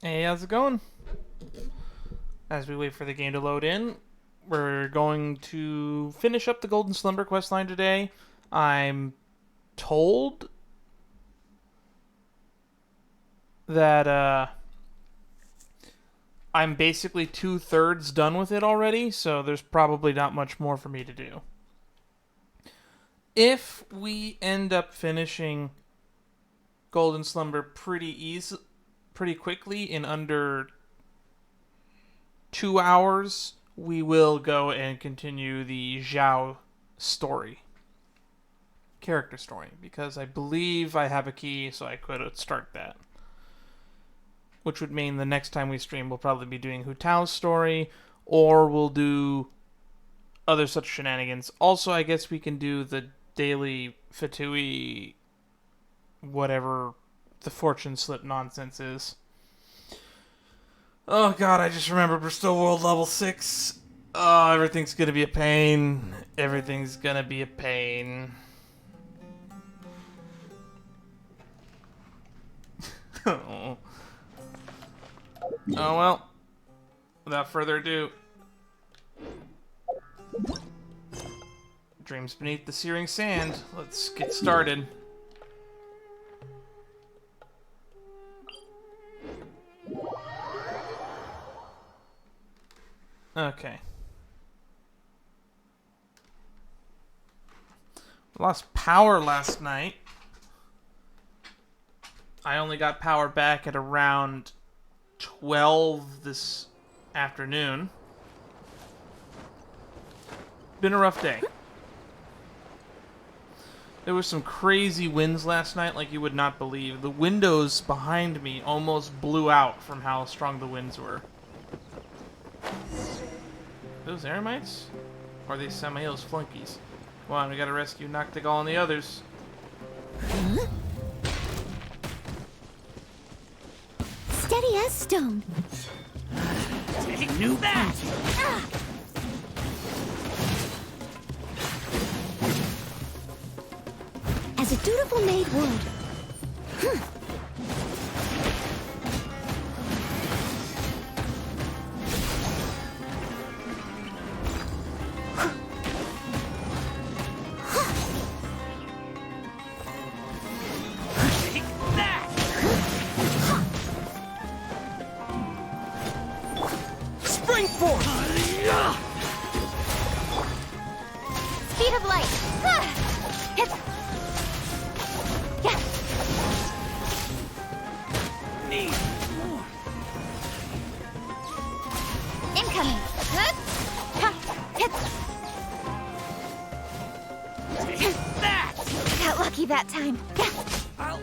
Hey, how's it going? As we wait for the game to load in, we're going to finish up the Golden Slumber questline today. I'm told that I'm basically 2/3 done with it already, so there's probably not much more for me to do. If we end up finishing Golden Slumber pretty quickly in under 2 hours, we will go and continue the Zhao character story, because I believe I have a key, so I could start that. Which would mean the next time we stream, we'll probably be doing Hu Tao's story, or we'll do other such shenanigans. Also, I guess we can do the daily Fatui, whatever the fortune slip nonsense is. Oh god, I just remembered we're still world level 6. Oh, everything's gonna be a pain. Everything's gonna be a pain. Oh. Oh well. Without further ado. Dreams beneath the searing sand. Let's get started. Okay. Lost power last night. I only got power back at around 12 this afternoon. Been a rough day. There was some crazy winds last night like you would not believe. The windows behind me almost blew out from how strong the winds were. Those Eremites? Or are they Samael's flunkies? Come on, we gotta rescue Noctigal and the others. Huh? Steady as stone. Take new bat! As a dutiful maid would. Speed of light. Incoming. Got lucky that time. I'll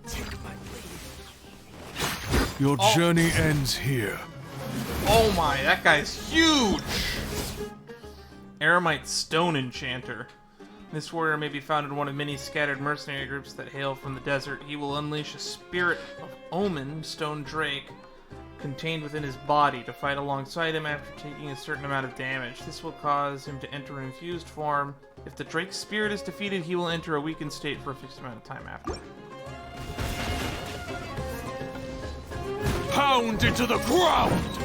take my leave. Your journey ends here. Oh my, that guy's huge! Eremite Stone Enchanter. This warrior may be found in one of many scattered mercenary groups that hail from the desert. He will unleash a spirit of Omen, Stone Drake, contained within his body to fight alongside him after taking a certain amount of damage. This will cause him to enter infused form. If the Drake's spirit is defeated, he will enter a weakened state for a fixed amount of time after. Pound into the ground!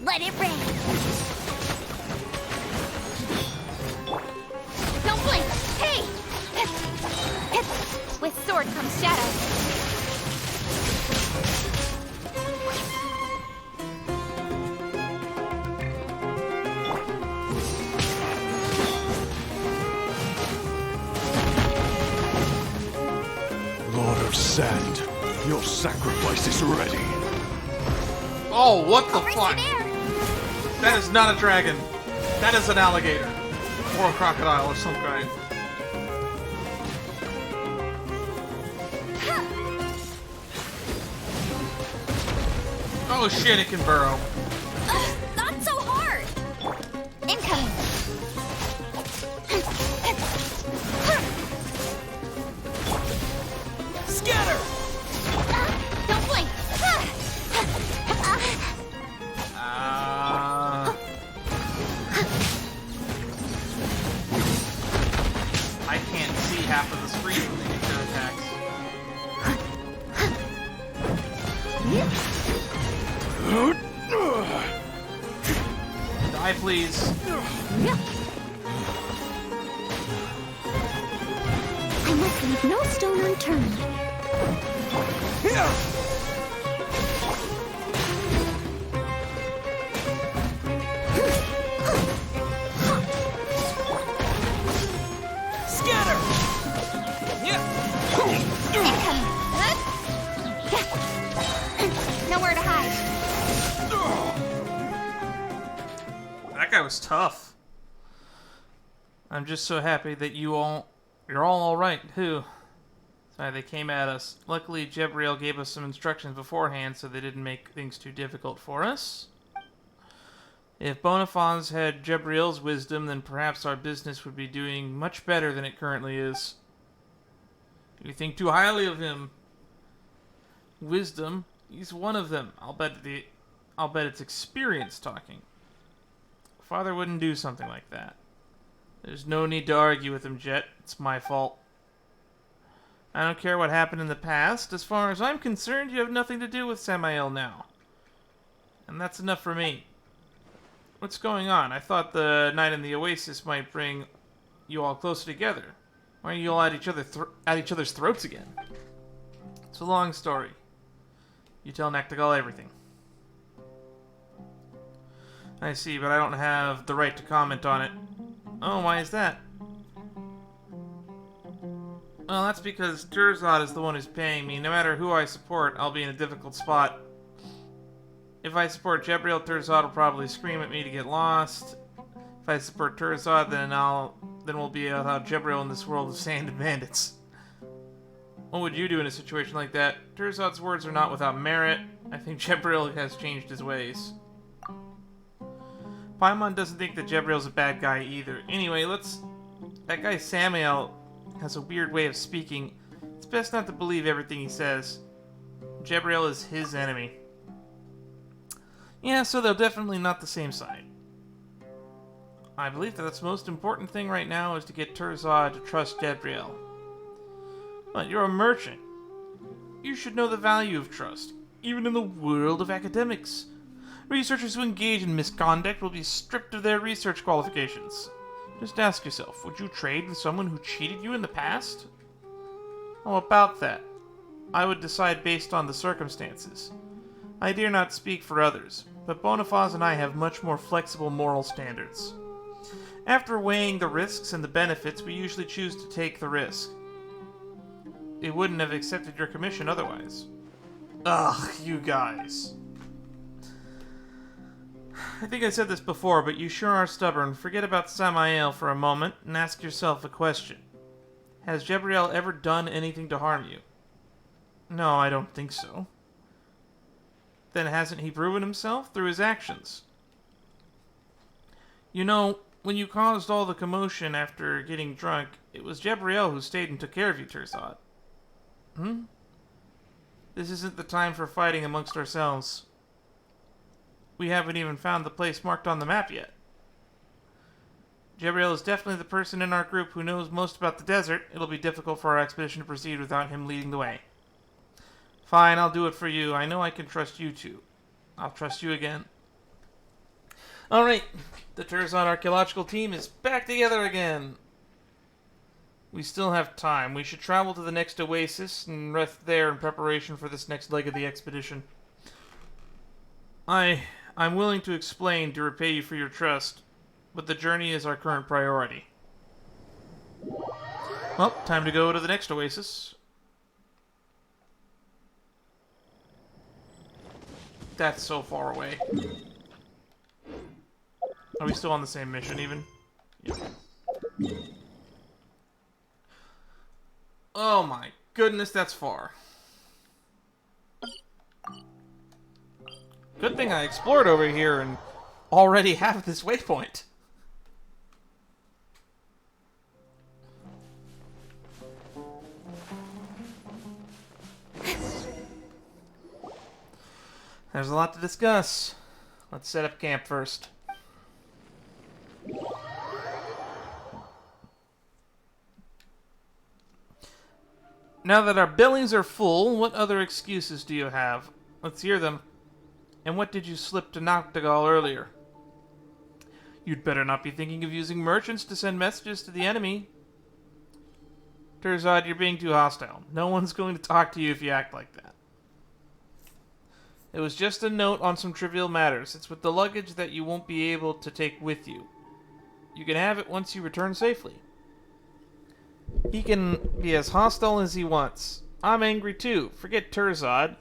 Let it rain. Don't blink. Hey! With sword comes shadow. Lord of Sand, your sacrifice is ready. Oh, what the Over fuck? there. That is not a dragon. That is an alligator. Or a crocodile of some kind. Oh shit, it can burrow. Not so hard. Incoming. Scatter! Don't blink. I can't see half of the screen when they make their attacks. Die, please. I must leave no stone unturned. Scatter! Incoming. Nowhere to hide. That guy was tough. I'm just so happy that you're all right, too. Sorry, they came at us. Luckily, Jebriel gave us some instructions beforehand, so they didn't make things too difficult for us. If Bonifaz had Jebriel's wisdom, then perhaps our business would be doing much better than it currently is. You think too highly of him. Wisdom, he's one of them. I'll bet it's experience talking. Father wouldn't do something like that. There's no need to argue with him, Jet. It's my fault. I don't care what happened in the past. As far as I'm concerned, you have nothing to do with Samael now. And that's enough for me. What's going on? I thought the night in the Oasis might bring you all closer together. Why are you all at each other's throats again? It's a long story. You tell Nactigal everything. I see, but I don't have the right to comment on it. Oh, why is that? Well, that's because Terzad is the one who's paying me. No matter who I support, I'll be in a difficult spot. If I support Jebriel, Terzad will probably scream at me to get lost. If I support Terzad, then we'll be without Jebriel in this world of sand and bandits. What would you do in a situation like that? Terzad's words are not without merit. I think Jebriel has changed his ways. Paimon doesn't think that Jebriel's a bad guy either. Anyway, that guy Samael has a weird way of speaking. It's best not to believe everything he says. Jebriel is his enemy. Yeah, so they're definitely not the same side. I believe that the most important thing right now is to get Terzad to trust Jebriel. But you're a merchant. You should know the value of trust, even in the world of academics. Researchers who engage in misconduct will be stripped of their research qualifications. Just ask yourself, would you trade with someone who cheated you in the past? How about that? I would decide based on the circumstances. I dare not speak for others, but Bonifaz and I have much more flexible moral standards. After weighing the risks and the benefits, we usually choose to take the risk. We wouldn't have accepted your commission otherwise. Ugh, you guys. I think I said this before, but you sure are stubborn. Forget about Samael for a moment and ask yourself a question. Has Jebriel ever done anything to harm you? No, I don't think so. Then hasn't he proven himself through his actions? You know, when you caused all the commotion after getting drunk, it was Jebriel who stayed and took care of you, Terzad. This isn't the time for fighting amongst ourselves. We haven't even found the place marked on the map yet. Jebriel is definitely the person in our group who knows most about the desert. It'll be difficult for our expedition to proceed without him leading the way. Fine, I'll do it for you. I know I can trust you too. I'll trust you again. Alright, the Terzad archaeological team is back together again. We still have time. We should travel to the next oasis and rest there in preparation for this next leg of the expedition. I'm willing to explain to repay you for your trust, but the journey is our current priority. Well, time to go to the next oasis. That's so far away. Are we still on the same mission, even? Yep. Oh my goodness, that's far. Good thing I explored over here and already have this waypoint. There's a lot to discuss. Let's set up camp first. Now that our bellies are full, what other excuses do you have? Let's hear them. And what did you slip to Noctigal earlier? You'd better not be thinking of using merchants to send messages to the enemy. Terzad, you're being too hostile. No one's going to talk to you if you act like that. It was just a note on some trivial matters. It's with the luggage that you won't be able to take with you. You can have it once you return safely. He can be as hostile as he wants. I'm angry too. Forget Terzad.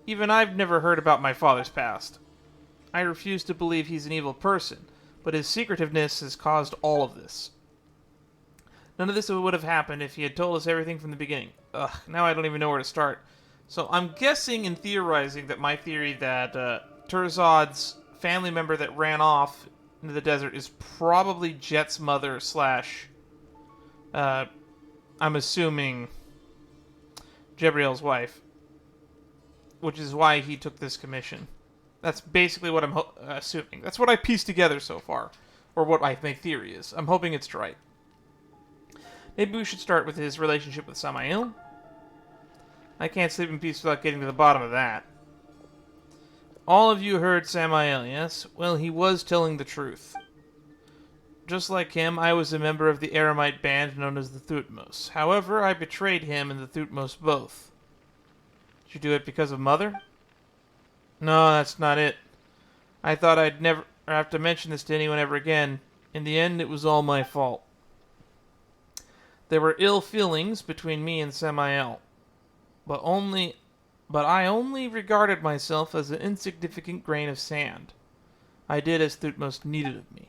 Even I've never heard about my father's past. I refuse to believe he's an evil person, but his secretiveness has caused all of this. None of this would have happened if he had told us everything from the beginning. Ugh, now I don't even know where to start. So I'm guessing and theorizing that my theory that Terzad's family member that ran off into the desert is probably Jet's mother slash, I'm assuming, Jabriel's wife. Which is why he took this commission. That's basically what I'm assuming. That's what I pieced together so far. Or what my theory is. I'm hoping it's right. Maybe we should start with his relationship with Samael. I can't sleep in peace without getting to the bottom of that. All of you heard Samael, yes? Well, he was telling the truth. Just like him, I was a member of the Eremite band known as the Thutmose. However, I betrayed him and the Thutmose both. Did you do it because of Mother? No, that's not it. I thought I'd never have to mention this to anyone ever again. In the end, it was all my fault. There were ill feelings between me and Samael, but I only regarded myself as an insignificant grain of sand. I did as Thutmose needed of me.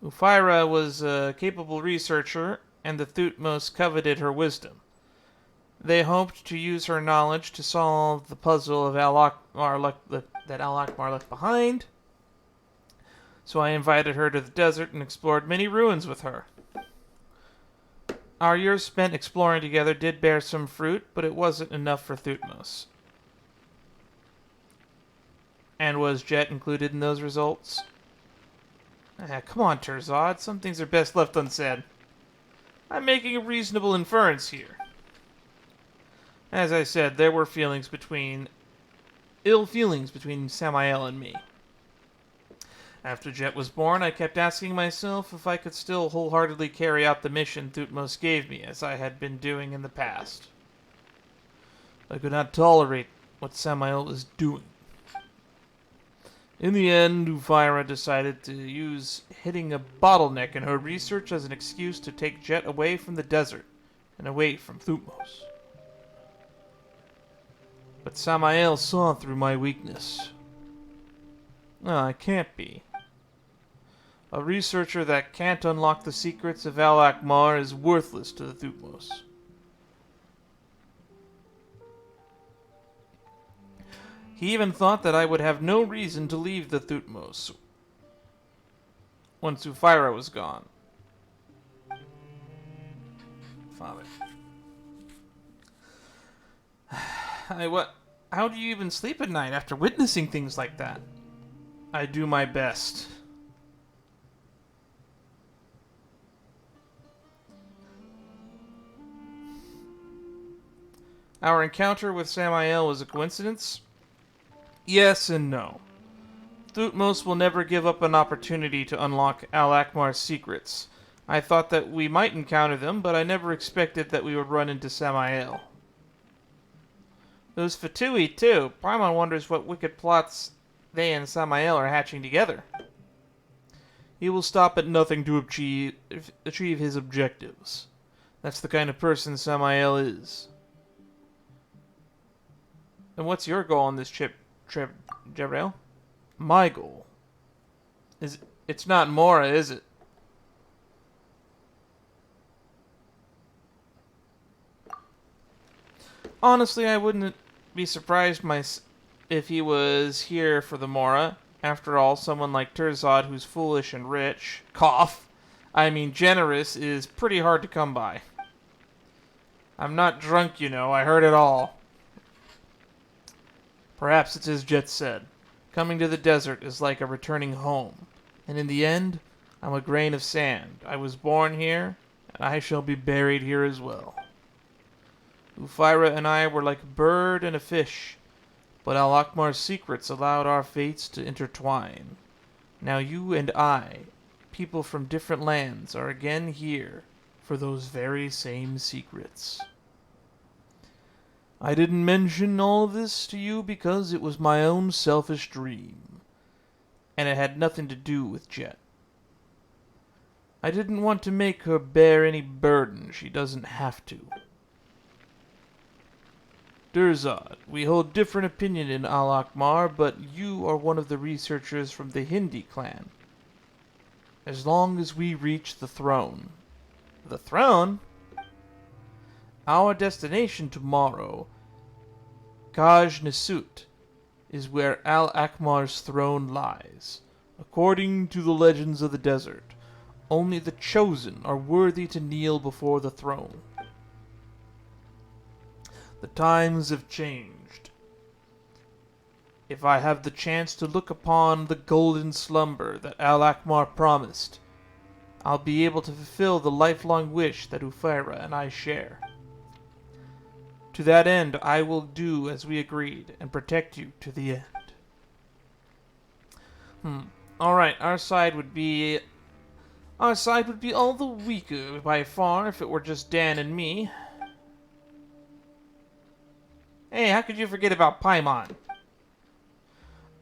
Ufira was a capable researcher, and the Thutmose coveted her wisdom. They hoped to use her knowledge to solve the puzzle of that Al-Akmar left behind. So I invited her to the desert and explored many ruins with her. Our years spent exploring together did bear some fruit, but it wasn't enough for Thutmose. And was Jet included in those results? Come on, Terzad. Some things are best left unsaid. I'm making a reasonable inference here. As I said, there were ill feelings between Samael and me. After Jet was born, I kept asking myself if I could still wholeheartedly carry out the mission Thutmose gave me, as I had been doing in the past. I could not tolerate what Samael was doing. In the end, Ufira decided to use hitting a bottleneck in her research as an excuse to take Jet away from the desert and away from Thutmose. But Samael saw through my weakness. No, it can't be. A researcher that can't unlock the secrets of Al-Akmar is worthless to the Thutmose. He even thought that I would have no reason to leave the Thutmose once Ufira was gone. Father. How do you even sleep at night after witnessing things like that? I do my best. Our encounter with Samael was a coincidence? Yes and no. Thutmose will never give up an opportunity to unlock Al-Akmar's secrets. I thought that we might encounter them, but I never expected that we would run into Samael. There's Fatui, too. Paimon wonders what wicked plots they and Samael are hatching together. He will stop at nothing to achieve his objectives. That's the kind of person Samael is. And what's your goal on this trip, Jabriel? My goal? It's not Mora, is it? Honestly, I wouldn't be surprised if he was here for the Mora. After all, someone like Terzad who's foolish and rich, generous, is pretty hard to come by. I'm not drunk, you know. I heard it all. Perhaps it's as Jet said. Coming to the desert is like a returning home. And in the end, I'm a grain of sand. I was born here, and I shall be buried here as well. Ufira and I were like a bird and a fish. But Al-Akmar's secrets allowed our fates to intertwine. Now you and I, people from different lands, are again here for those very same secrets. I didn't mention all of this to you because it was my own selfish dream, and it had nothing to do with Jet. I didn't want to make her bear any burden she doesn't have to. Durzad, we hold different opinion in Al-Akmar, but you are one of the researchers from the Hindi clan. As long as we reach the throne. The throne? Our destination tomorrow, Khaj-Nisut, is where Al-Akmar's throne lies. According to the legends of the desert, only the chosen are worthy to kneel before the throne. The times have changed. If I have the chance to look upon the golden slumber that Al-Akmar promised, I'll be able to fulfill the lifelong wish that Ufira and I share. To that end, I will do as we agreed and protect you to the end. Alright, our side would be all the weaker by far if it were just Dan and me. Hey, how could you forget about Paimon?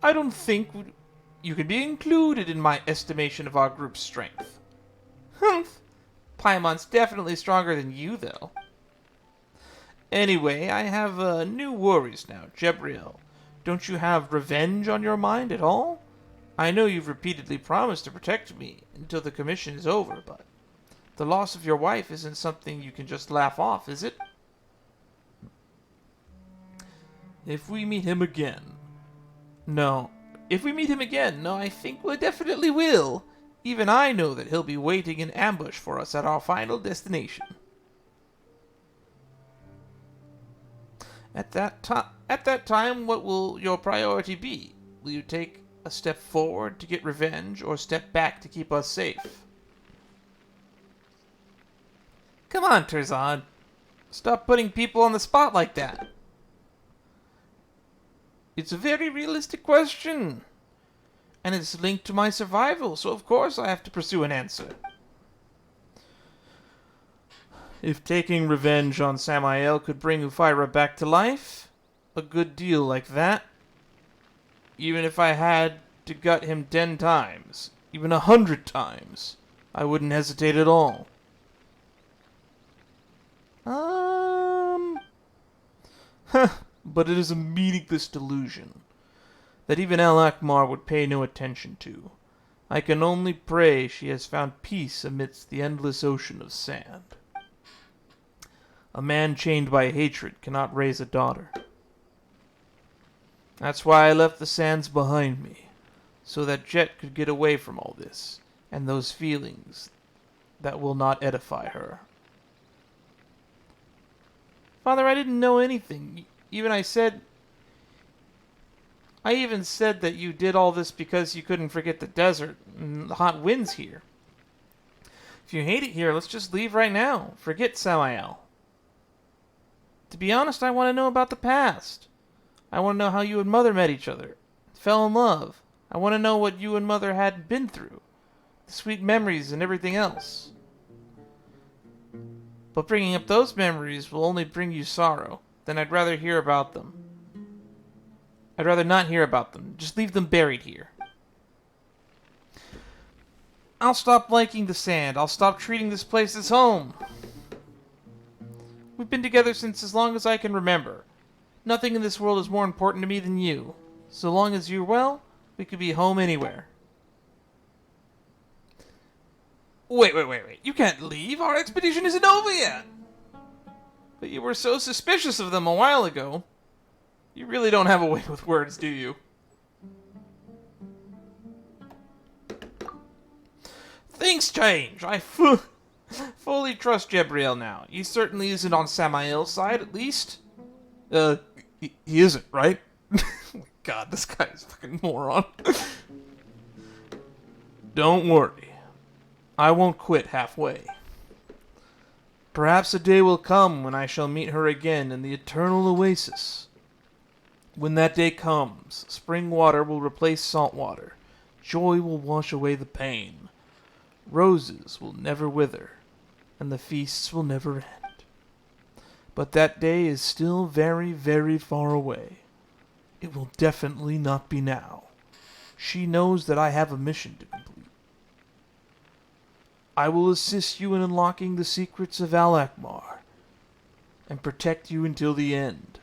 I don't think you can be included in my estimation of our group's strength. Humph! Paimon's definitely stronger than you, though. Anyway, I have new worries now, Jebriel. Don't you have revenge on your mind at all? I know you've repeatedly promised to protect me until the commission is over, but the loss of your wife isn't something you can just laugh off, is it? If we meet him again... No, I think we definitely will. Even I know that he'll be waiting in ambush for us at our final destination. At that time, what will your priority be? Will you take a step forward to get revenge, or step back to keep us safe? Come on, Terzan. Stop putting people on the spot like that. It's a very realistic question. And it's linked to my survival, so of course I have to pursue an answer. If taking revenge on Samael could bring Ufira back to life, a good deal like that, even if I had to gut him 10 times, even 100 times, I wouldn't hesitate at all. But it is a meaningless delusion that even Al-Akmar would pay no attention to. I can only pray she has found peace amidst the endless ocean of sand. A man chained by hatred cannot raise a daughter. That's why I left the sands behind me, so that Jet could get away from all this, and those feelings that will not edify her. Father, I didn't know anything. I even said that you did all this because you couldn't forget the desert and the hot winds here. If you hate it here, let's just leave right now. Forget Samael. To be honest, I want to know about the past. I want to know how you and Mother met each other, fell in love. I want to know what you and Mother had been through, the sweet memories and everything else. But bringing up those memories will only bring you sorrow. Then I'd rather hear about them. I'd rather not hear about them. Just leave them buried here. I'll stop liking the sand. I'll stop treating this place as home. We've been together since as long as I can remember. Nothing in this world is more important to me than you. So long as you're well, we could be home anywhere. Wait. You can't leave. Our expedition isn't over yet. But you were so suspicious of them a while ago. You really don't have a way with words, do you? Things change. I fully trust Jebriel now. He certainly isn't on Samael's side, at least. He isn't, right? Oh my God, this guy is a fucking moron. Don't worry. I won't quit halfway. Perhaps a day will come when I shall meet her again in the eternal oasis. When that day comes, spring water will replace salt water. Joy will wash away the pain. Roses will never wither, and the feasts will never end. But that day is still very, very far away. It will definitely not be now. She knows that I have a mission to complete. I will assist you in unlocking the secrets of Alakmar and protect you until the end.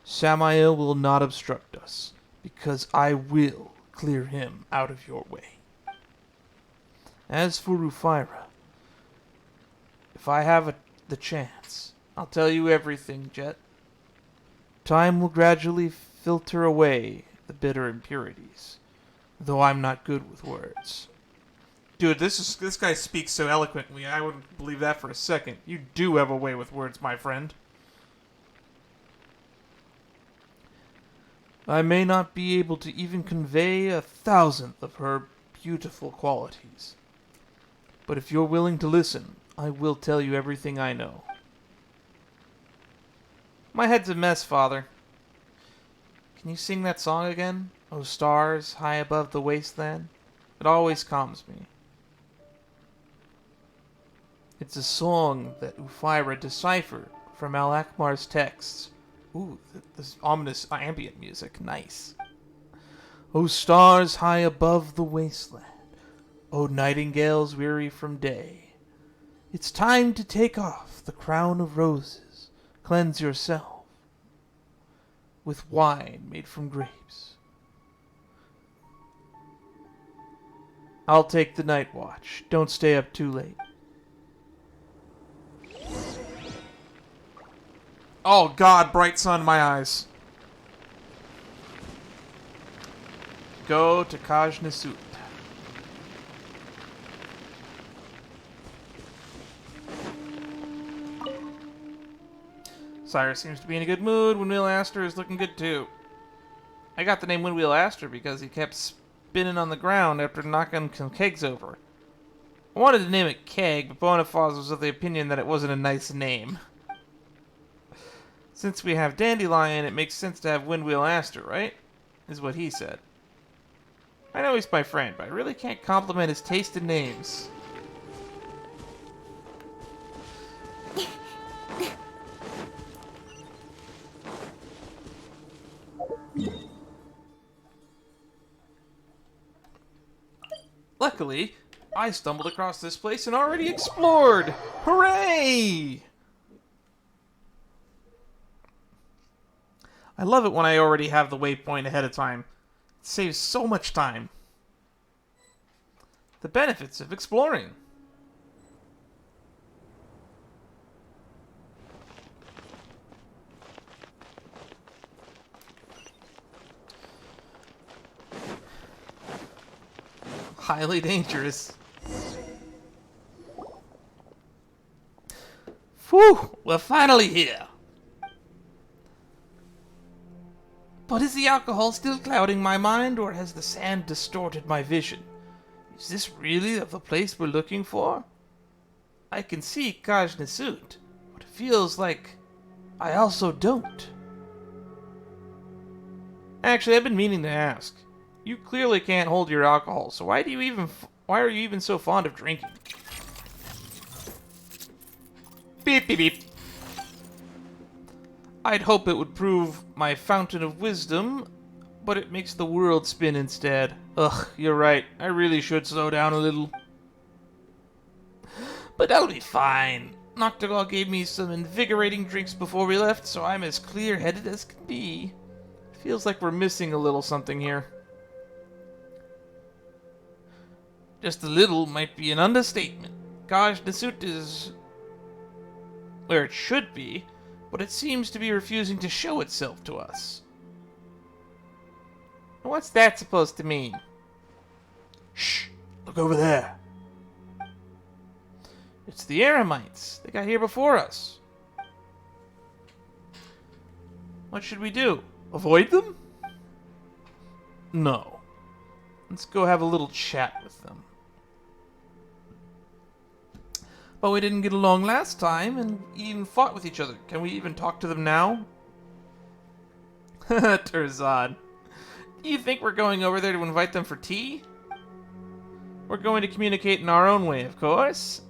Samael will not obstruct us, because I will clear him out of your way. As for Rufira, if I have the chance, I'll tell you everything, Jet. Time will gradually filter away the bitter impurities, though I'm not good with words. Dude, this guy speaks so eloquently, I wouldn't believe that for a second. You do have a way with words, my friend. I may not be able to even convey 1,000th of her beautiful qualities. But if you're willing to listen, I will tell you everything I know. My head's a mess, Father. Can you sing that song again? Oh, stars, high above the wasteland? It always calms me. It's a song that Ufira deciphered from Alakmar's texts. Ooh, this ominous ambient music. Nice. O stars high above the wasteland, O nightingales weary from day, it's time to take off the crown of roses, cleanse yourself with wine made from grapes. I'll take the night watch. Don't stay up too late. Oh God, bright sun in my eyes. Go to Khaj-Nisut. Cyrus seems to be in a good mood. Windwheel Aster is looking good too. I got the name Windwheel Aster because he kept spinning on the ground after knocking some kegs over. I wanted to name it Keg, but Bonifaz was of the opinion that it wasn't a nice name. Since we have Dandelion, it makes sense to have Windwheel Aster, right? Is what he said. I know he's my friend, but I really can't compliment his taste in names. Luckily, I stumbled across this place and already explored! Hooray! I love it when I already have the waypoint ahead of time. It saves so much time. The benefits of exploring. Highly dangerous. Phew! We're finally here. But is the alcohol still clouding my mind, or has the sand distorted my vision? Is this really the place we're looking for? I can see Khaj-Nisut, but it feels like I also don't. Actually, I've been meaning to ask. You clearly can't hold your alcohol, so why are you even so fond of drinking? Beep beep beep. I'd hope it would prove my fountain of wisdom, but it makes the world spin instead. Ugh, you're right. I really should slow down a little. But that'll be fine. Noctigal gave me some invigorating drinks before we left, so I'm as clear-headed as can be. Feels like we're missing a little something here. Just a little might be an understatement. Khaj-Nisut is where it should be, but it seems to be refusing to show itself to us. What's that supposed to mean? Shh! Look over there. It's the Eremites. They got here before us. What should we do? Avoid them? No. Let's go have a little chat with them. But we didn't get along last time and even fought with each other. Can we even talk to them now? Terzad. Do you think we're going over there to invite them for tea? We're going to communicate in our own way, of course.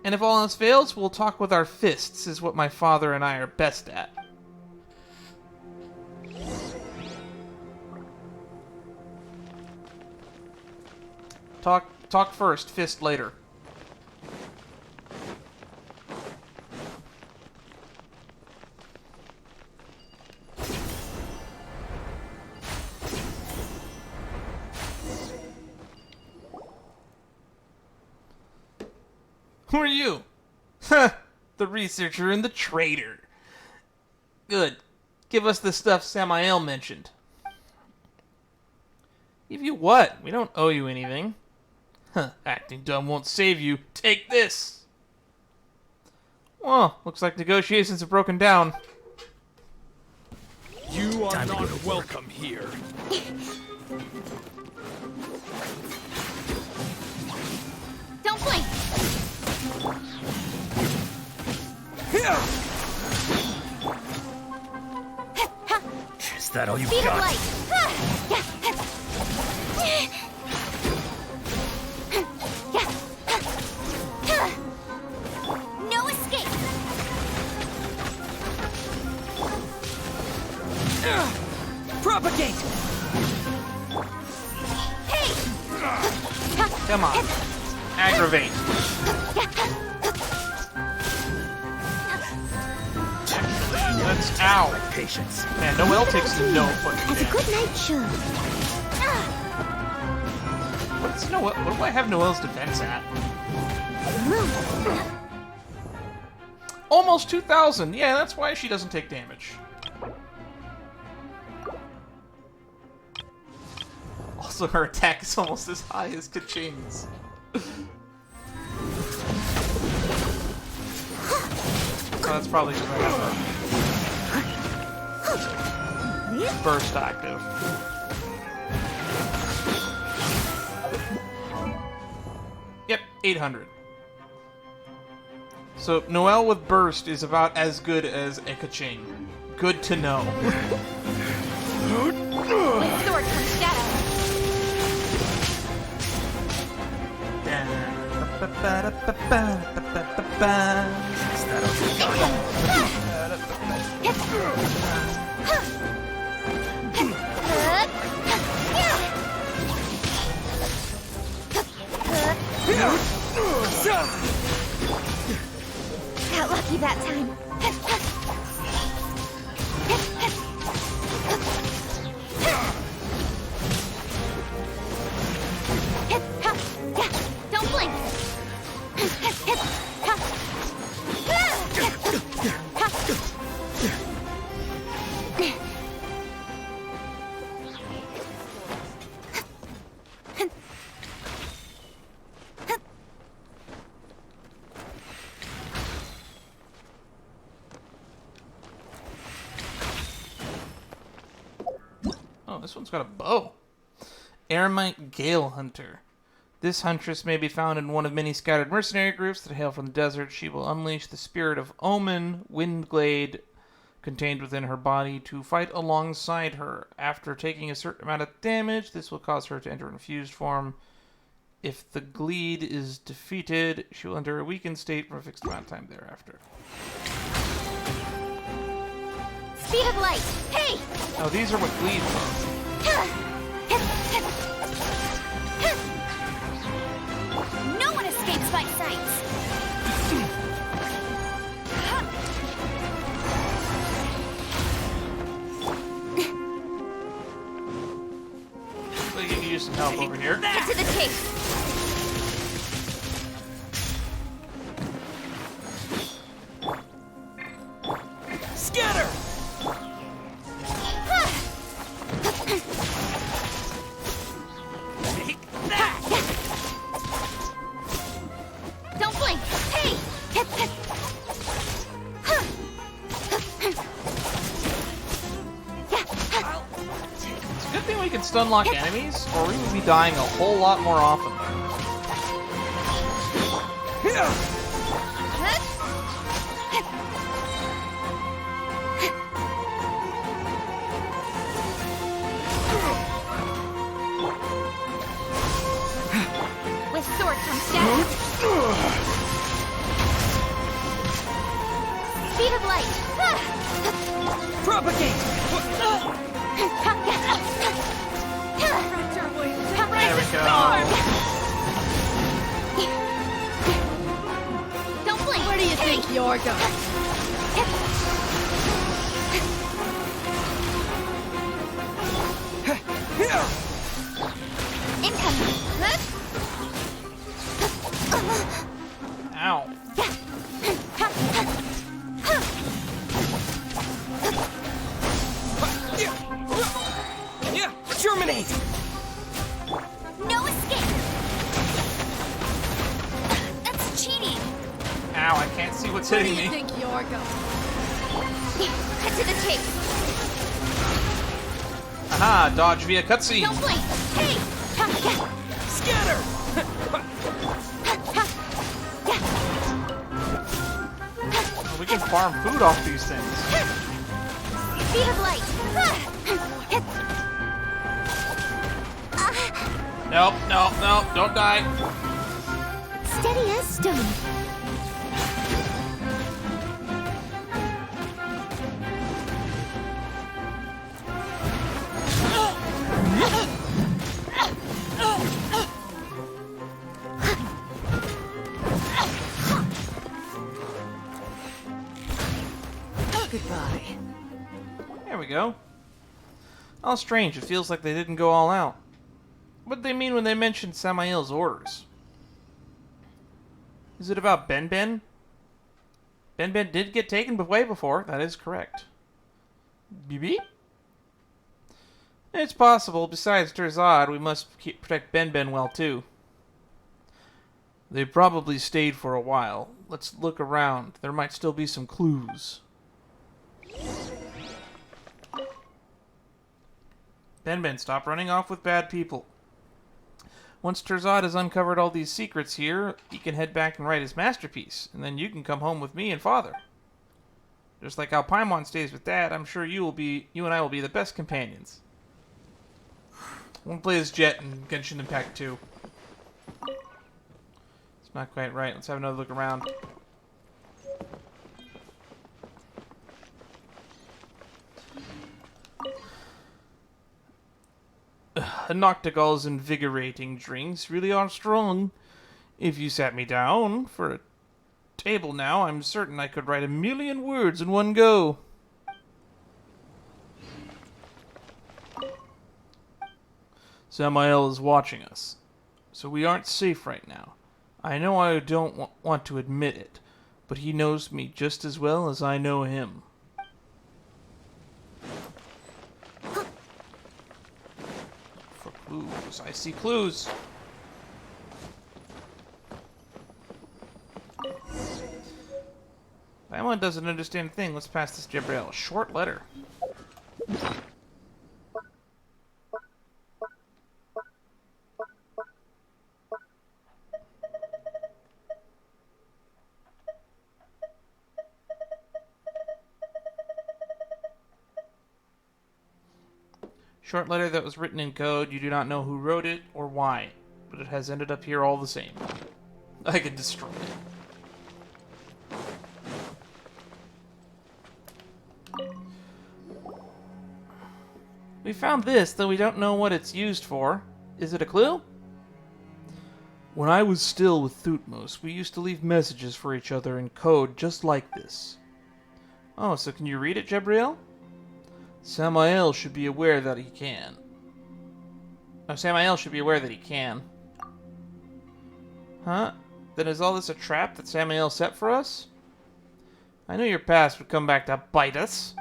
And if all else fails, we'll talk with our fists, is what my father and I are best at. Talk first, fist later. Who are you? Huh, the researcher and the traitor. Good. Give us the stuff Samael mentioned. Give you what? We don't owe you anything. Huh, acting dumb won't save you. Take this! Well, looks like negotiations have broken down. You are not welcome here. Don't blink! Is that all you Speed of got? light! No escape! Propagate! Hey! Come on. Aggravate. That's ow. Patience. Man, Noelle takes no fucking As a damage. good night should. What's Noelle? What do I have Noelle's defense at? Almost 2,000. Yeah, that's why she doesn't take damage. Also, her attack is almost as high as Kaching's. Oh, that's probably because I have a burst active. Yep, 800. So Noelle with burst is about as good as a Kaching. Good to know. With sword comes shadow. Is that all you got? Got lucky that time. Don't blink. Oh, this one's got a bow. Eremite Gale Hunter. This huntress may be found in one of many scattered mercenary groups that hail from the desert. She will unleash the spirit of Omen, Windglade, contained within her body to fight alongside her. After taking a certain amount of damage, this will cause her to enter infused form. If the Glede is defeated, she will enter a weakened state for a fixed amount of time thereafter. Speed of light. Hey! Oh, these are what Glede are. No one escapes my sights. So you can use some help over here. Get to the chase. Scatter! Take that! Don't blink. Hey! It's a good thing we can stun lock enemies, or we would be dying a whole lot more often. Speed of light. Propagate! There we go. Don't blink. Where do you think you're going? Incoming. Ow. Yeah! Germinate! No escape. That's cheating. Ow, I can't see what's Where do hitting you me. think you're going? Cut to the chase. Aha, dodge via cutscene. Don't blink. Hey. Scatter! We can farm food off these things. Speed of light. Nope, nope, nope, don't die. Steady as stone. Goodbye. There we go. How strange, it feels like they didn't go all out. What did they mean when they mentioned Samael's orders? Is it about Ben Ben? Ben Ben did get taken away before, that is correct. Beep? It's possible, besides Terzad, we must protect Ben Ben well too. They probably stayed for a while. Let's look around, there might still be some clues. Ben Ben, stop running off with bad people. Once Terzad has uncovered all these secrets here, he can head back and write his masterpiece, and then you can come home with me and Father. Just like how Paimon stays with Dad, I'm sure you and I will be the best companions. I want to play as Jet in Genshin Impact 2. It's not quite right. Let's have another look around. Noctigal's invigorating drinks really are strong. If you sat me down for a table now, I'm certain I could write 1,000,000 words in one go. Samael is watching us, so we aren't safe right now. I know I don't want to admit it, but he knows me just as well as I know him. For clues, I see clues. Paimon doesn't understand a thing. Let's pass this Jabriel. A short letter. Short letter that was written in code. You do not know who wrote it or why, but it has ended up here all the same. I could destroy it. We found this, though we don't know what it's used for. Is it a clue? When I was still with Thutmose, we used to leave messages for each other in code just like this. Oh, so can you read it, Jabriel? Samael should be aware that he can. Oh, Samael should be aware that he can. Huh? Then is all this a trap that Samael set for us? I knew your past would come back to bite us.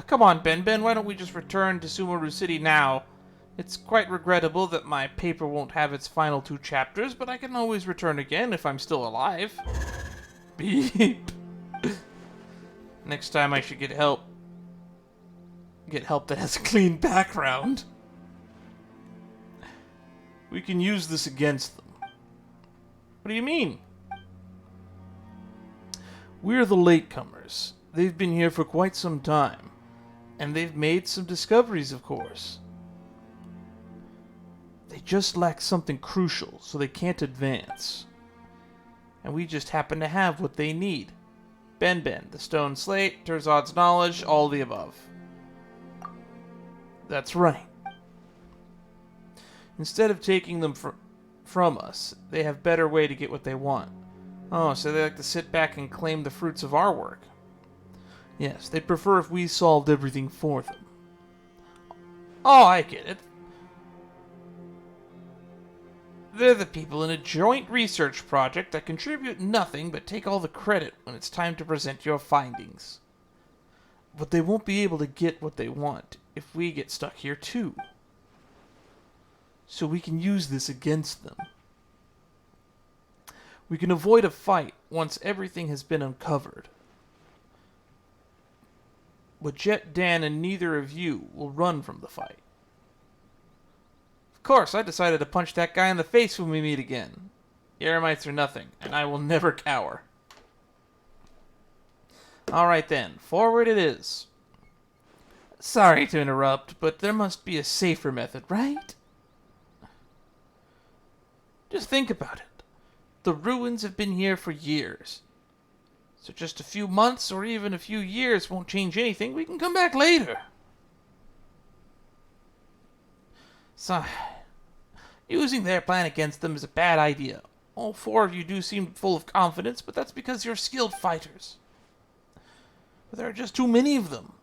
Come on, Ben Ben, why don't we just return to Sumeru City now? It's quite regrettable that my paper won't have its final 2 chapters, but I can always return again if I'm still alive. Beep. Next time I should get help. Get help that has a clean background. We can use this against them. What do you mean? We're the latecomers. They've been here for quite some time. And they've made some discoveries, of course. They just lack something crucial, so they can't advance. And we just happen to have what they need. Ben, the stone slate, Terzad's knowledge, all the above. That's right. Instead of taking them from us, they have better way to get what they want. Oh, so they like to sit back and claim the fruits of our work. Yes, they'd prefer if we solved everything for them. Oh, I get it. They're the people in a joint research project that contribute nothing but take all the credit when it's time to present your findings. But they won't be able to get what they want if we get stuck here too. So we can use this against them. We can avoid a fight once everything has been uncovered. But Jet, Dan, and neither of you will run from the fight. Of course, I decided to punch that guy in the face when we meet again. Eremites are nothing, and I will never cower. Alright then, forward it is. Sorry to interrupt, but there must be a safer method, right? Just think about it. The ruins have been here for years. So just a few months or even a few years won't change anything. We can come back later. So, using their plan against them is a bad idea. All four of you do seem full of confidence, but that's because you're skilled fighters. But there are just too many of them.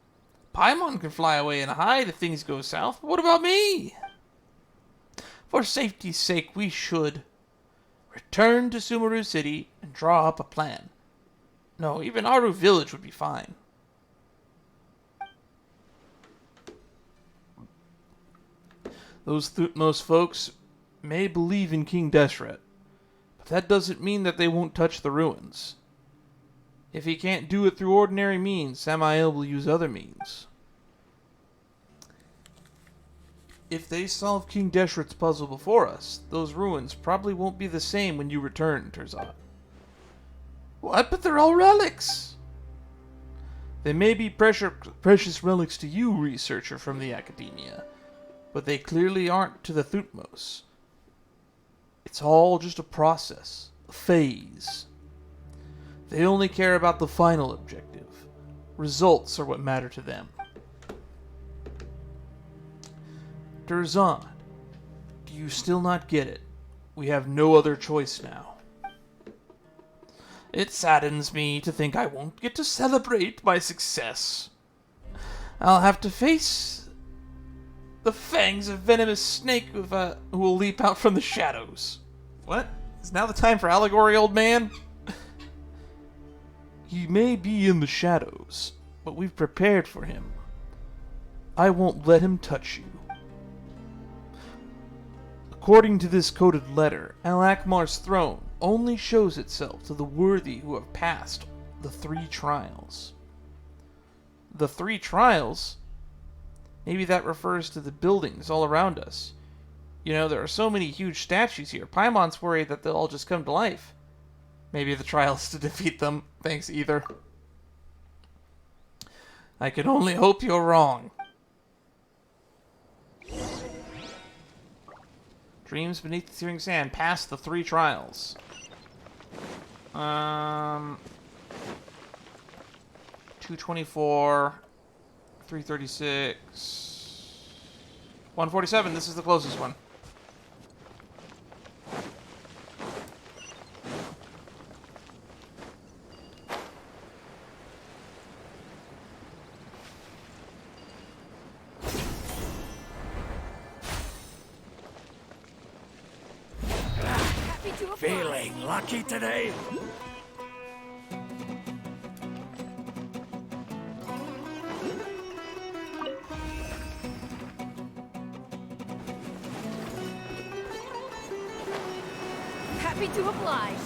Paimon can fly away and hide if things go south, but what about me? For safety's sake, we should return to Sumeru City and draw up a plan. No, even Aru Village would be fine. Those Thutmose folks may believe in King Deshret, but that doesn't mean that they won't touch the ruins. If he can't do it through ordinary means, Samael will use other means. If they solve King Deshret's puzzle before us, those ruins probably won't be the same when you return, Terzad. What? But they're all relics! They may be precious relics to you, researcher from the Academia, but they clearly aren't to the Thutmose. It's all just a process, a phase. They only care about the final objective. Results are what matter to them. Terzad, do you still not get it? We have no other choice now. It saddens me to think I won't get to celebrate my success. I'll have to face the fangs of venomous snake who will leap out from the shadows. What? Is now the time for allegory, old man? He may be in the shadows, but we've prepared for him. I won't let him touch you. According to this coded letter, Al-Akmar's throne only shows itself to the worthy who have passed the 3 trials. The 3 trials? Maybe that refers to the buildings all around us. You know, there are so many huge statues here. Paimon's worried that they'll all just come to life. Maybe the trial is to defeat them. Thanks, Ether. I can only hope you're wrong. Dreams beneath the searing sand. Past the 3 trials. 224, 336, 147. This is the closest one. Feeling lucky today? Happy to oblige.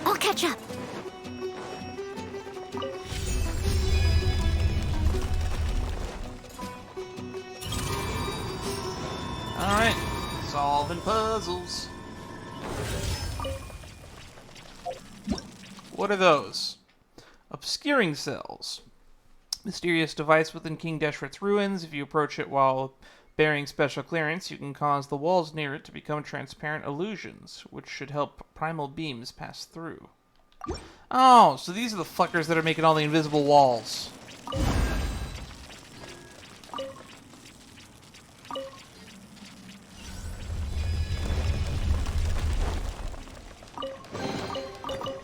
I'll catch up. Alright, solving puzzles. What are those? Obscuring cells. Mysterious device within King Deshret's ruins. If you approach it while bearing special clearance, you can cause the walls near it to become transparent illusions, which should help primal beams pass through. Oh, so these are the fuckers that are making all the invisible walls.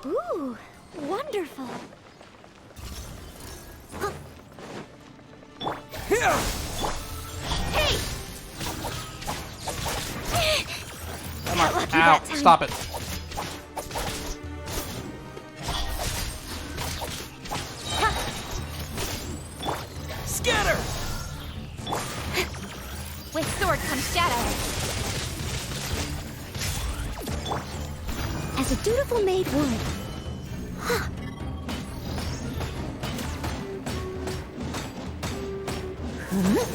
Ooh, wonderful. Here! Hey! Come Got on. lucky Ow, that time. stop it. Scatter! With sword comes shadow. As a dutiful maid would. Huh. Huh?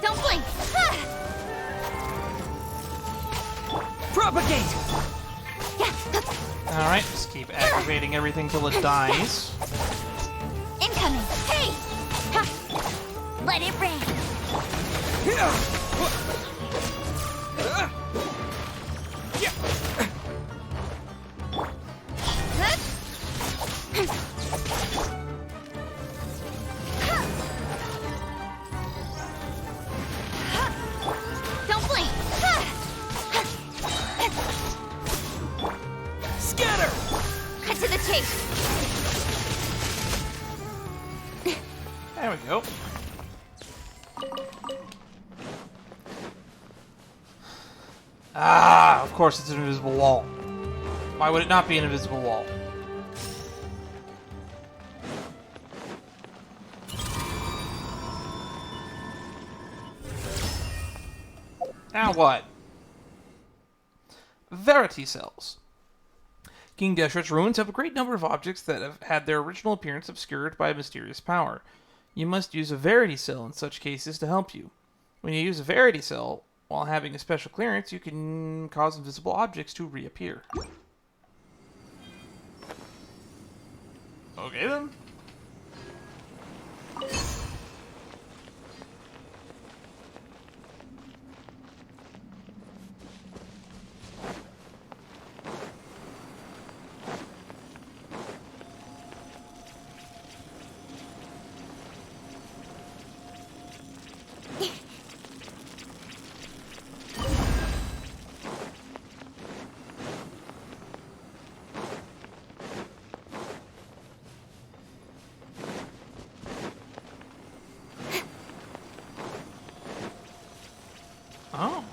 Don't blink! Propagate! Alright, just keep activating everything till it dies. Incoming! Hey! Ha. Let it rain! Don't blink! Scatter! Cut to the chase! There we go. Ah, of course it's an invisible wall. Why would it not be an invisible wall? Now what? Verity cells. King Deshret's ruins have a great number of objects that have had their original appearance obscured by a mysterious power. You must use a Verity cell in such cases to help you. When you use a Verity cell, while having a special clearance, you can cause invisible objects to reappear. Okay then. Oh.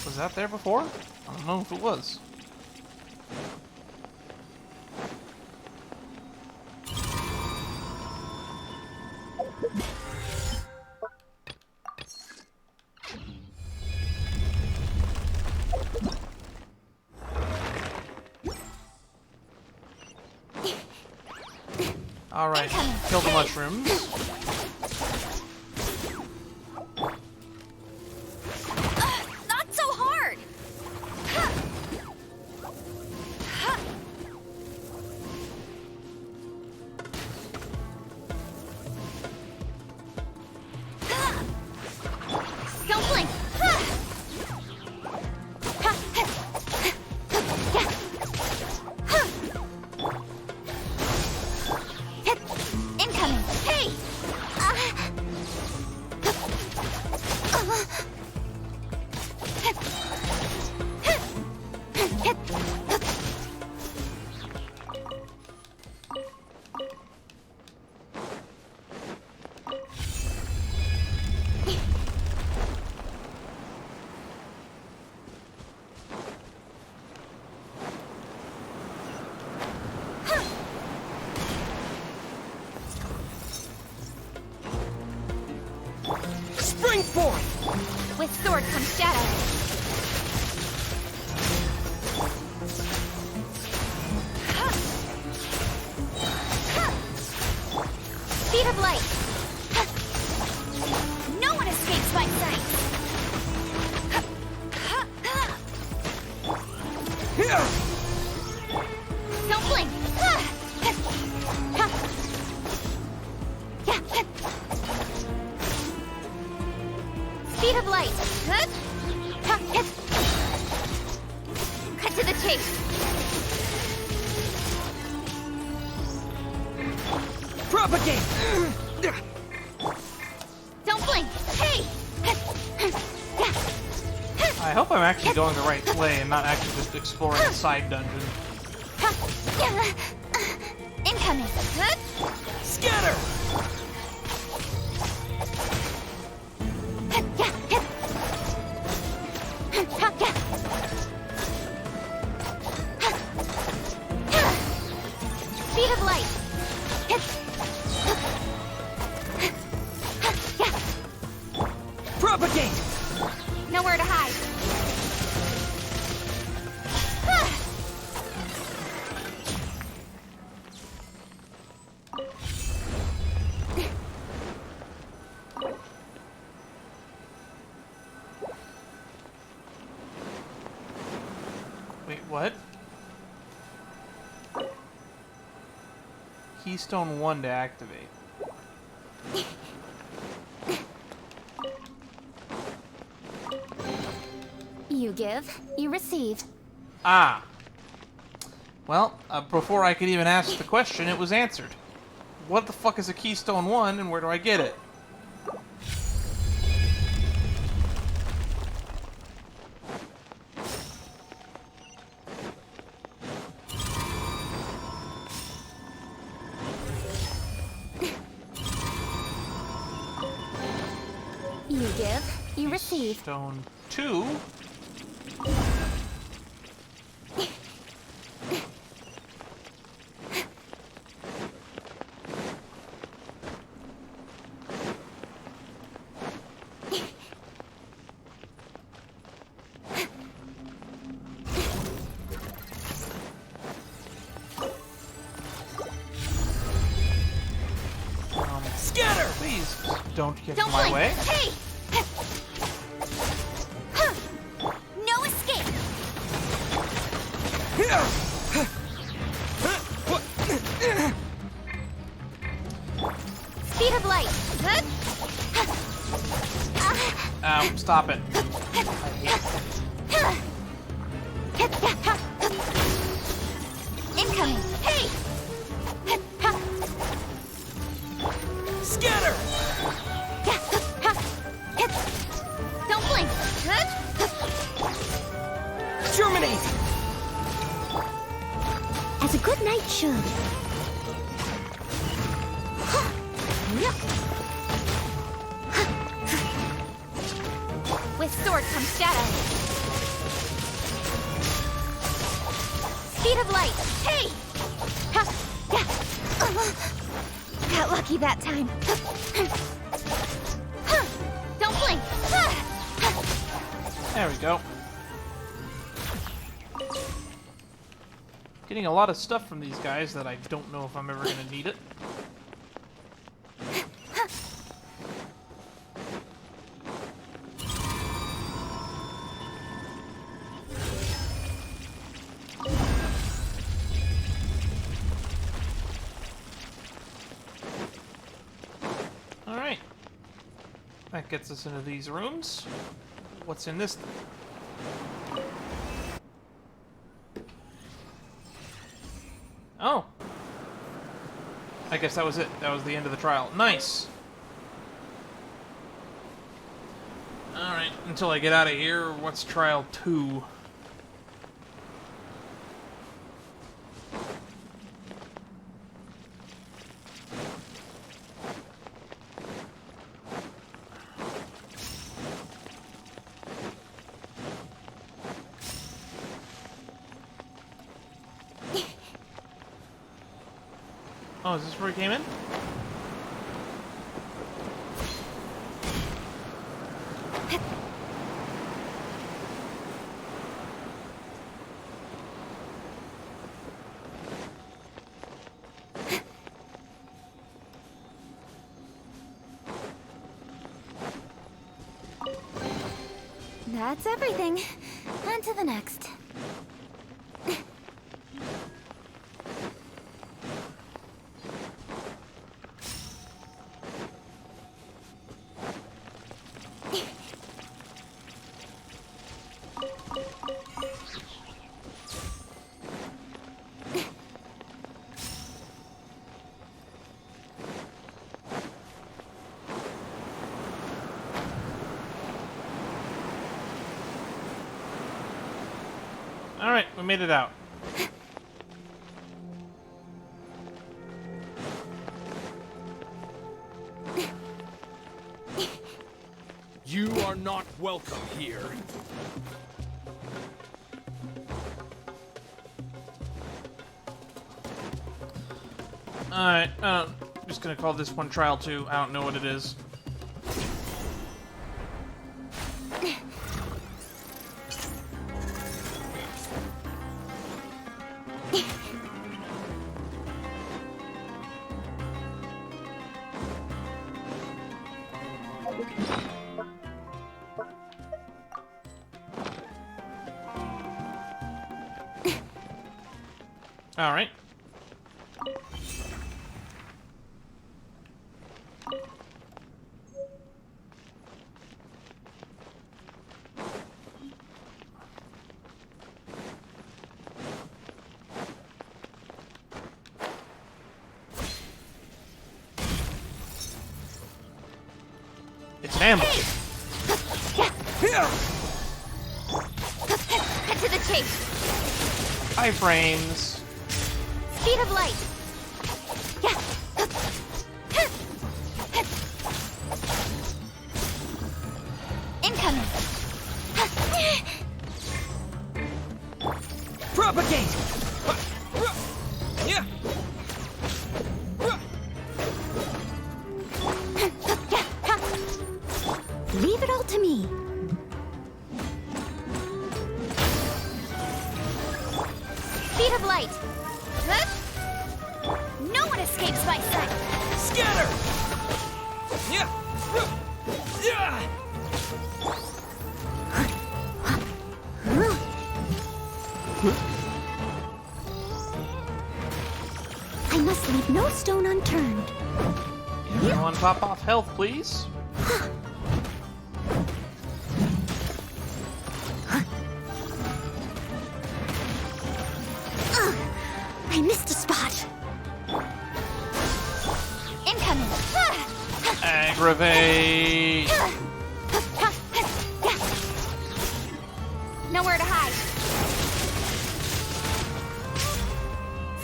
Was that there before? I don't know if it was. Alright, kill the mushrooms. Not so hard! Ha. Ha. Ha. Don't blink! Ha. Ha. Yeah. Ha. Incoming! Hey! Spring forth! With sword comes shadow. Ha. Ha. Speed of light. Ha. No one escapes light. Huh? Ha, hit. Cut to the chase. Propagate! Don't blink. Hey! I hope I'm actually going the right way and not actually just exploring a side dungeon. Incoming. Huh? Scatter! Speed of light. Propagate! Nowhere to hide. Wait, what? Keystone 1 to activate. You give, you receive. Ah. Well, before I could even ask the question, it was answered. What the fuck is a Keystone 1 and where do I get it? You give, you receive. Keystone 2? Scatter! Please, don't get Don't in my blink. way. Hey! No escape. Speed of light. Stop it. I hate it. Incoming. Hey! Scatter! Don't blink. Germinate! As a good knight should. With sword comes shadow. Speed of light. Hey! Got lucky that time. Don't blink. There we go. Getting a lot of stuff from these guys that I don't know if I'm ever going to need it. Alright. That gets us into these rooms. What's in this thing? Oh. I guess that was it. That was the end of the trial. Nice. Alright, until I get out of here, what's trial 2? Oh, is this where he came in? That's everything. On to the next. Alright, we made it out. You are not welcome here. Alright, I'm just gonna call this one Trial 2. I don't know what it is. Alright. It's an ambush. Cut to the chase. High frames. Speed of light. Yeah. Incoming. Propagate! Yeah! Leave it all to me. Speed of light. No one escapes my sight. Scatter! Yeah! Yeah! I must leave no stone unturned. Everyone pop off health, please. I missed a spot. Incoming. Aggravate. Nowhere to hide.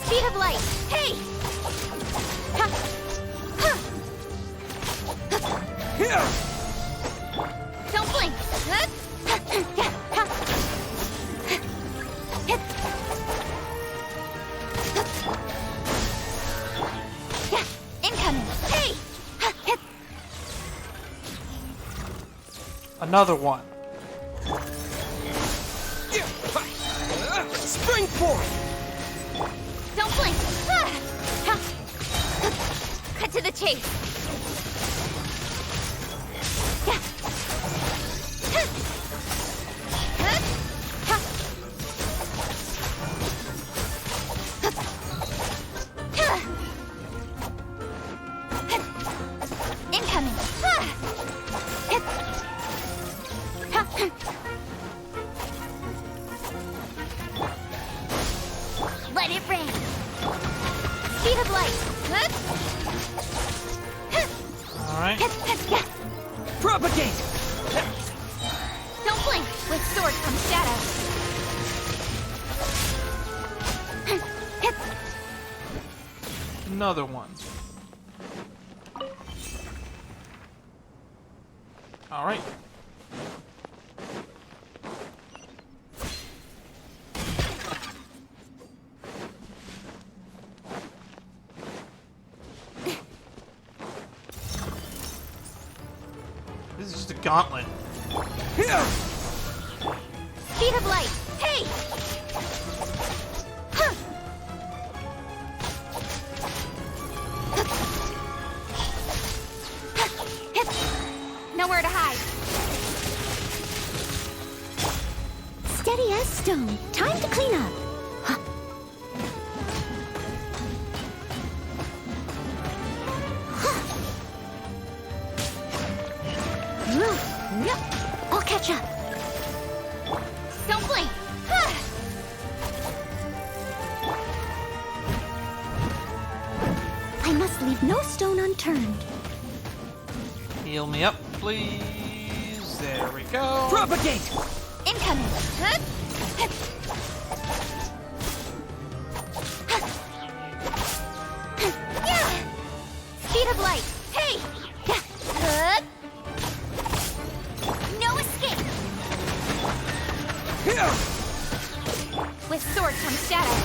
Speed of light. Hey! Don't blink. Incoming. Hey! Another one. Spring forth! Don't blink. Cut to the chase. Incoming. Let it rain. Speed of light. Alright. Propagate! Don't blink. With sword comes shadow. Another one. Alright. This is just a gauntlet. Speed of light. Hey! Nowhere to hide. Steady as stone. Time to clean up. I'll catch up. Don't blink. I must leave no stone unturned. Heal me up, please. There we go. Propagate! Incoming. Speed of light. Hey! No escape. With sword comes shadow.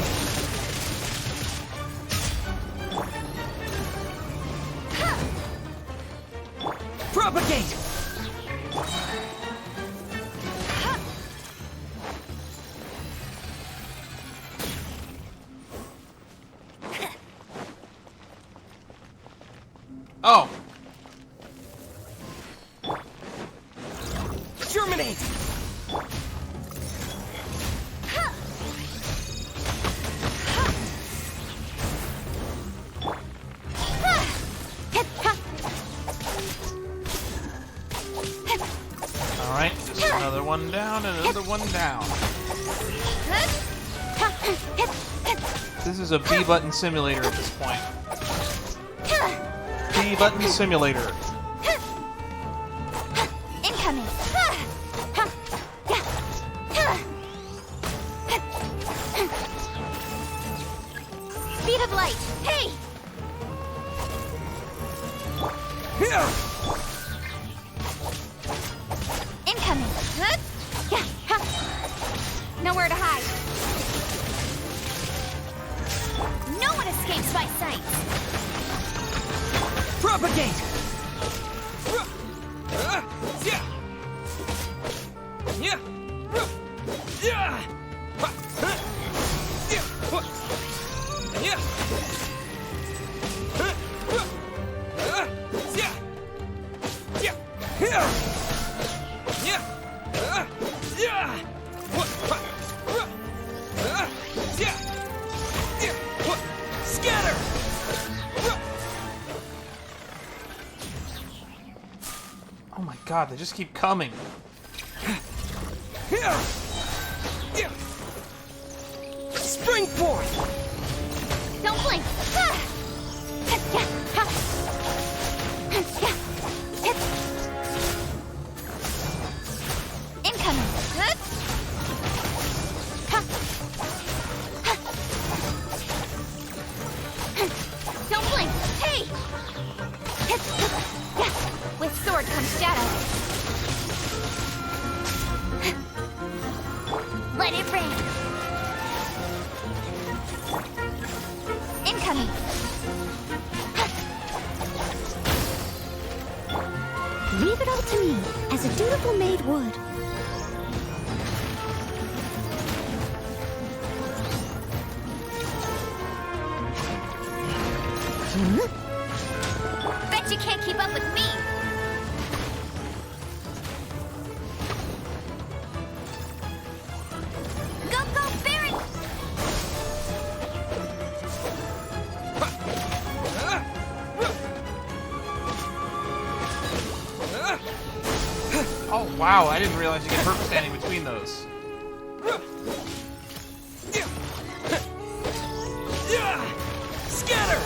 Propagate! Oh, Germinate! all right. Just another one down and another one down. This is a B button simulator at this point. B button simulator. Incoming. Speed of light. Hey! Incoming. Nowhere to hide. No one escapes my sight. Propagate! Scatter! Oh my god, they just keep coming. Spring forth! Don't blink. Incoming. Don't blink. Hey! With sword comes shadow. Let it rain. Incoming. Leave it all to me, as a dutiful maid would. Bet you can't keep up with me. Go, go, Barry! Oh wow, I didn't realize you get hurt standing between those. Scatter!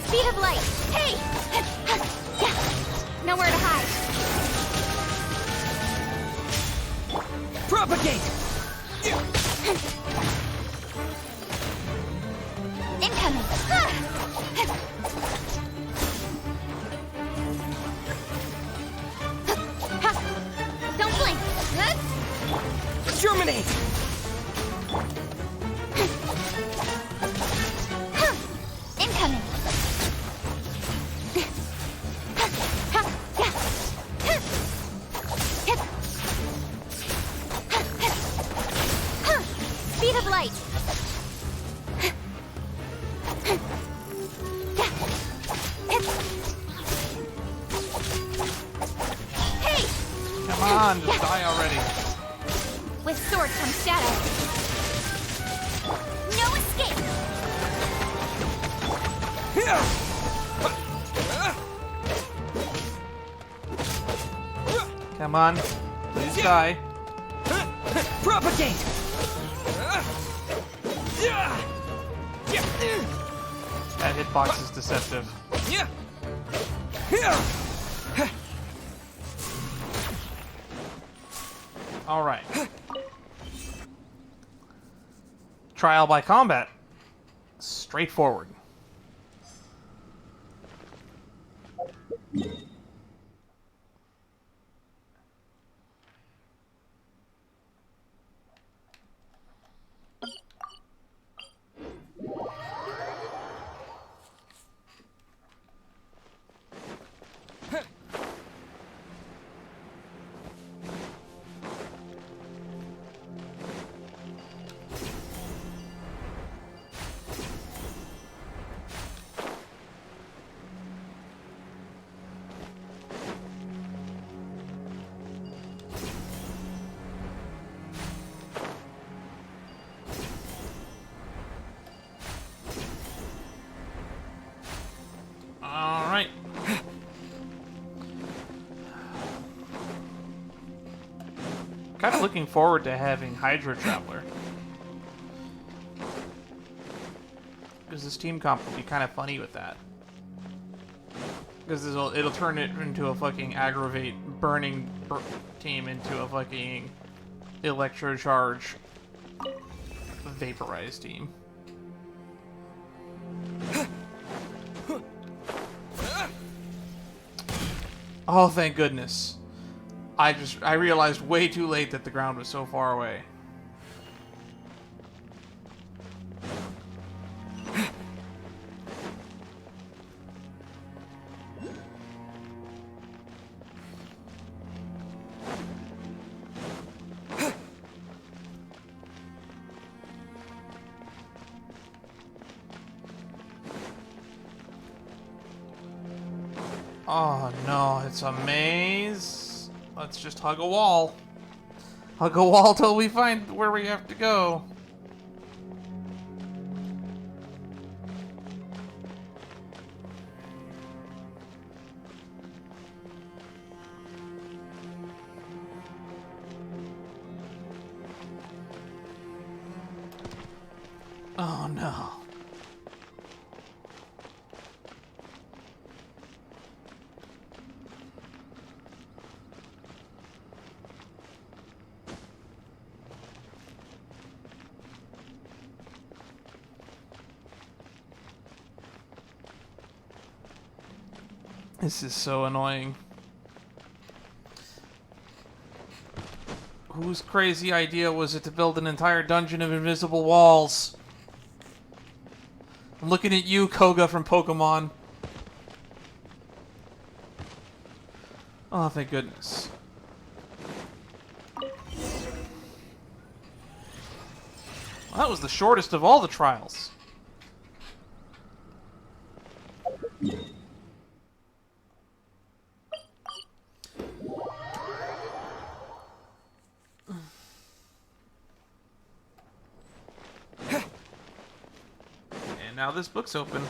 Speed of light. Hey! Nowhere to hide. Propagate! Incoming. Don't blink. Germinate! Incoming. Speed of light. Hey! Come on, just die already. With sword comes shadow. No escape. Come on. Please die. Propagate! That hitbox is deceptive. Alright. Trial by combat. Straightforward. Alright. Kind of looking forward to having Hydra Traveler. Because this team comp will be kind of funny with that. Because it'll turn it into a fucking aggravate burning team into a fucking electrocharge vaporized team. Oh, thank goodness. I realized way too late that the ground was so far away. Oh no, it's a maze. Let's just hug a wall. Hug a wall till we find where we have to go. Oh no. This is so annoying. Whose crazy idea was it to build an entire dungeon of invisible walls? I'm looking at you, Koga from Pokemon. Oh, thank goodness. Well, that was the shortest of all the trials. Now this book's open.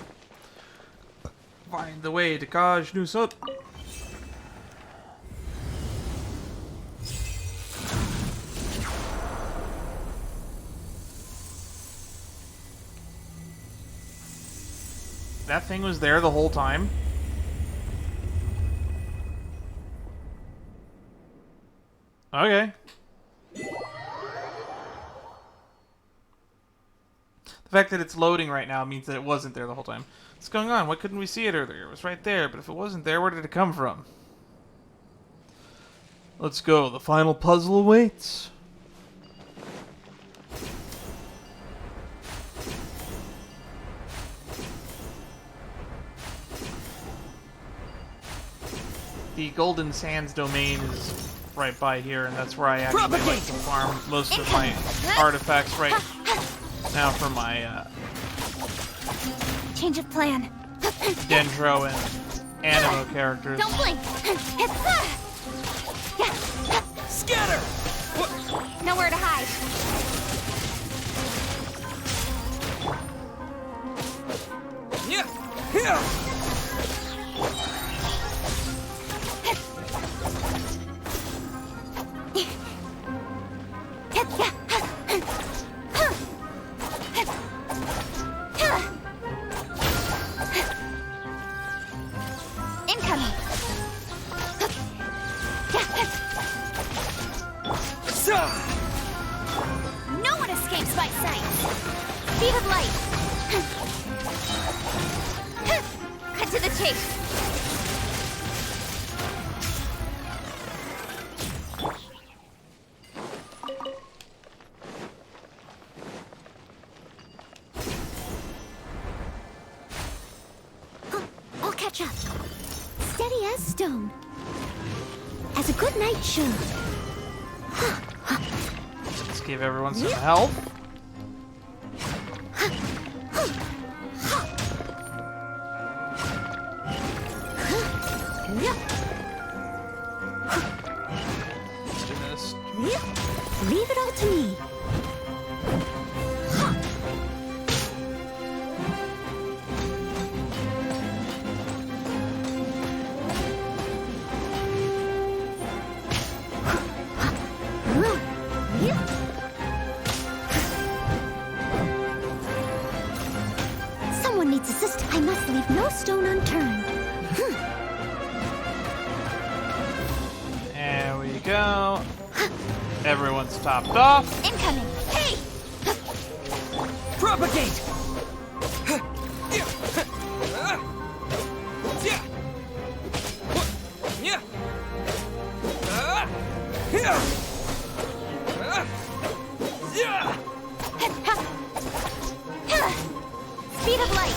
Find the way to Khaj-Nisut. That thing was there the whole time? Okay. The fact that it's loading right now means that it wasn't there the whole time. What's going on? Why couldn't we see it earlier? It was right there, but if it wasn't there, where did it come from? Let's go. The final puzzle awaits. The Golden Sands domain is right by here, and that's where I actually like to farm most of my artifacts right now for my Change of plan. Dendro and Animo characters. Don't blink. Scatter! Nowhere to hide. Yeah. Incoming. No one escapes my sight. Speed of light. Cut to the chase. I'll catch up. Steady as stone. As a good knight should. Let's give everyone some health. Let's do this. Leave it all to me. Someone needs assist. I must leave no stone unturned. There we go. Everyone's topped off. Incoming. Hey! Propagate! Speed of light.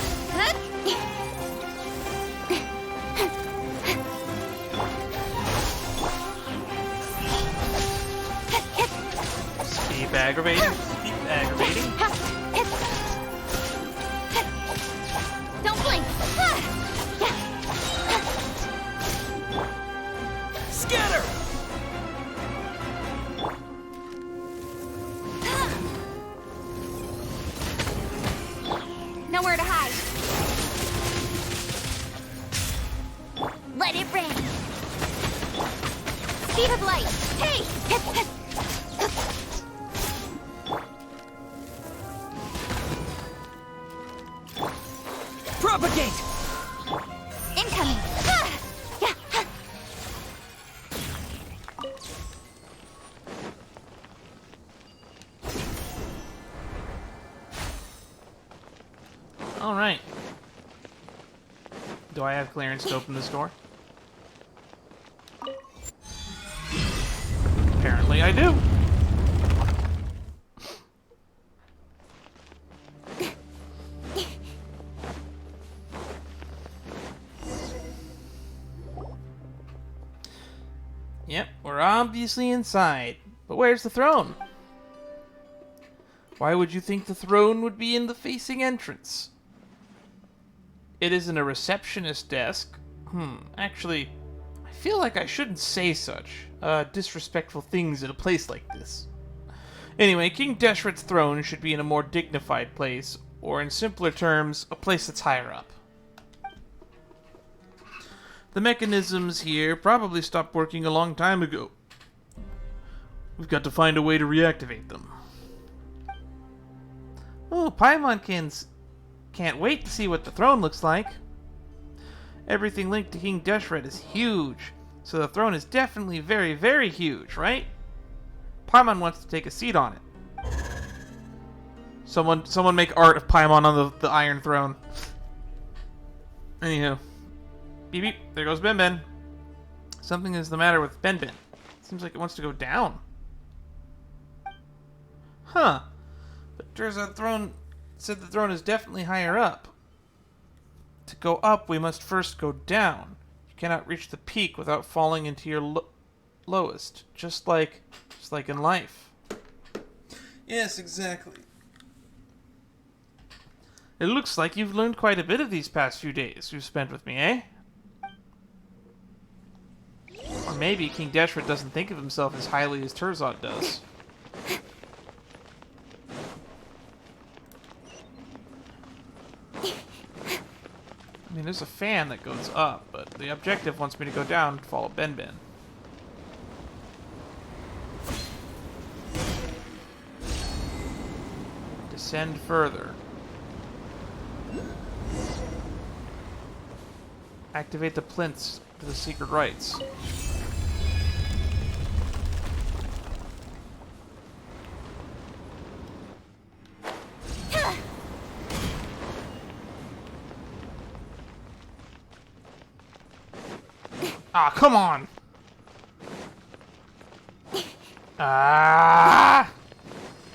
Keep aggravating. Keep aggravating. Don't blink. Scatter! Nowhere to hide. Let it rain. Speed of light. Hey! Propagate! Incoming. All right. Do I have clearance to open this door? Apparently I do. Yep, we're obviously inside. But where's the throne? Why would you think the throne would be in the facing entrance? It isn't a receptionist desk. Actually, I feel like I shouldn't say such disrespectful things at a place like this. Anyway, King Deshret's throne should be in a more dignified place, or in simpler terms, a place that's higher up. The mechanisms here probably stopped working a long time ago. We've got to find a way to reactivate them. Oh, Paimonkin's can't wait to see what the throne looks like. Everything linked to King Deshret is huge, so the throne is definitely very, very huge, right? Paimon wants to take a seat on it. Someone make art of Paimon on the Iron Throne. Anywho. Beep beep, there goes Ben Ben. Something is the matter with Ben Ben. Seems like it wants to go down. Huh. But Terz's throne said the throne is definitely higher up. To go up, we must first go down. You cannot reach the peak without falling into your lowest. Just like in life. Yes, exactly. It looks like you've learned quite a bit of these past few days you've spent with me, eh? Or maybe King Deshret doesn't think of himself as highly as Terzad does. mean, there's a fan that goes up, but the objective wants me to go down and follow Ben Ben. Descend further. Activate the plinths to the secret rites. Ah, come on! Ah!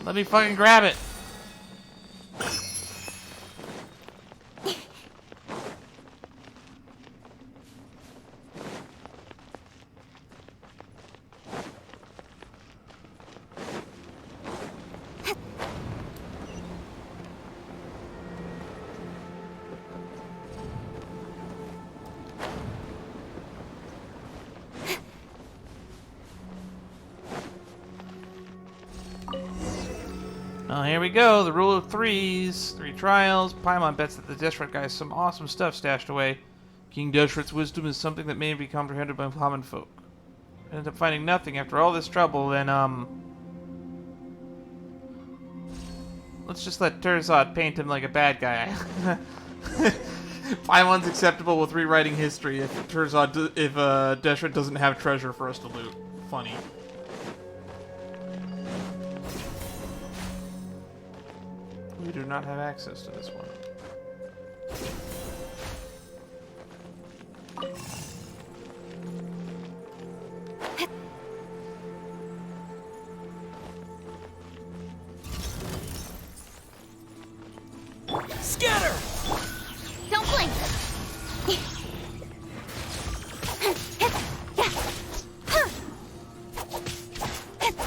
Let me fucking grab it! Well, here we go. The rule of threes. 3 trials. Paimon bets that the Deshret guy has some awesome stuff stashed away. King Deshret's wisdom is something that may be comprehended by common folk. End up finding nothing after all this trouble, then, let's just let Terzad paint him like a bad guy. Paimon's acceptable with rewriting history if Deshret doesn't have treasure for us to loot. Funny. We do not have access to this one. Scatter! Don't blink!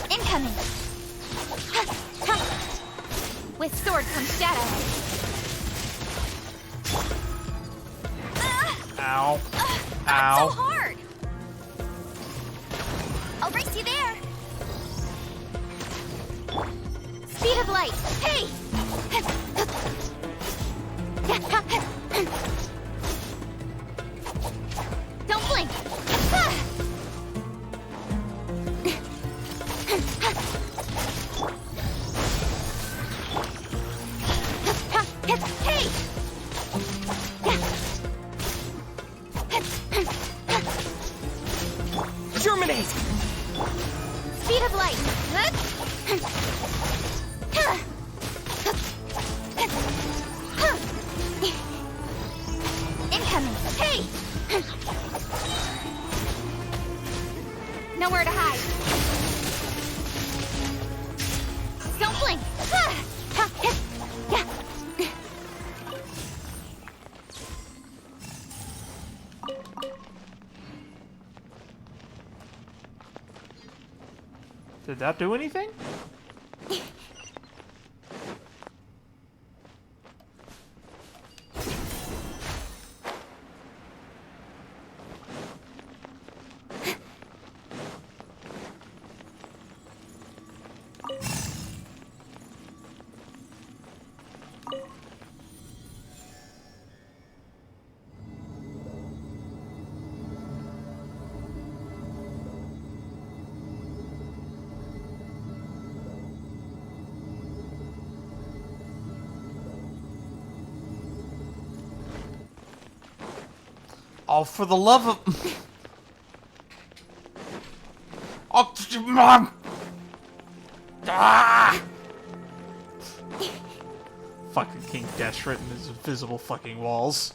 Incoming! With sword comes shadow. Ow. Not so Ow. hard! I'll race you there! Speed of light! Hey! Don't blink! Hey! Germinate! Speed of light! Incoming! Hey! Nowhere to hide. Don't blink! Did that do anything? Oh, for the love of... Oh, Mom! Ah! Fucking King Deshret and his invisible fucking walls.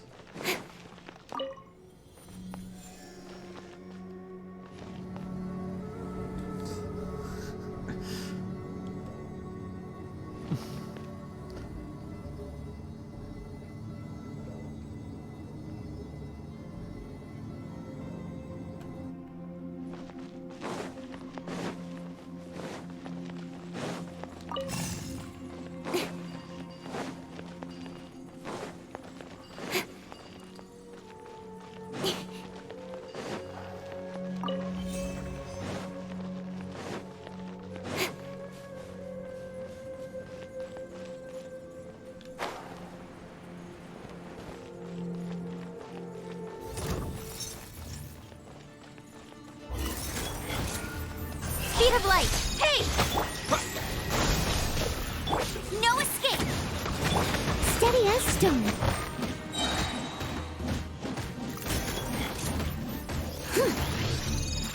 Steady as stone.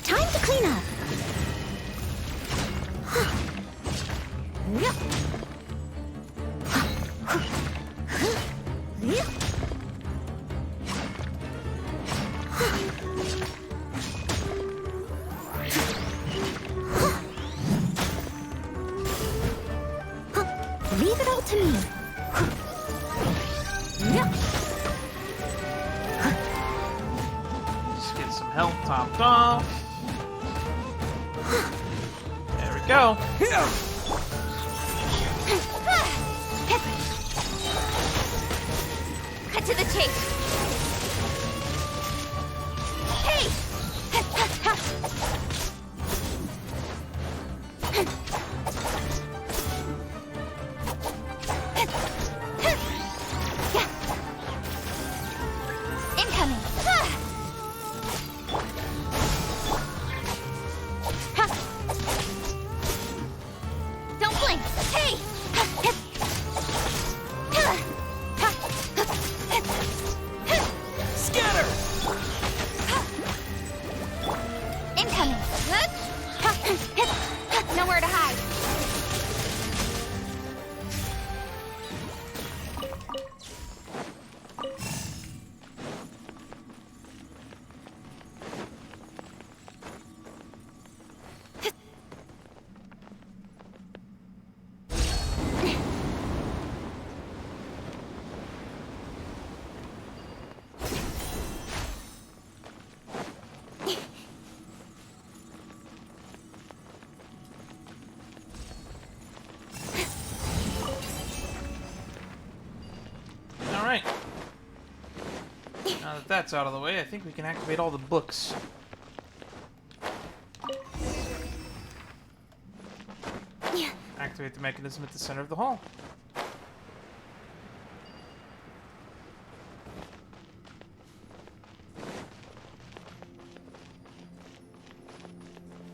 Time to clean up. Leave it all to me. Just get some health topped off. There we go. Cut to the chase. Hey! Incoming. Don't blink. Hey! Scatter! Incoming. Nowhere to hide. Alright. Now that that's out of the way, I think we can activate all the books. Activate the mechanism at the center of the hall.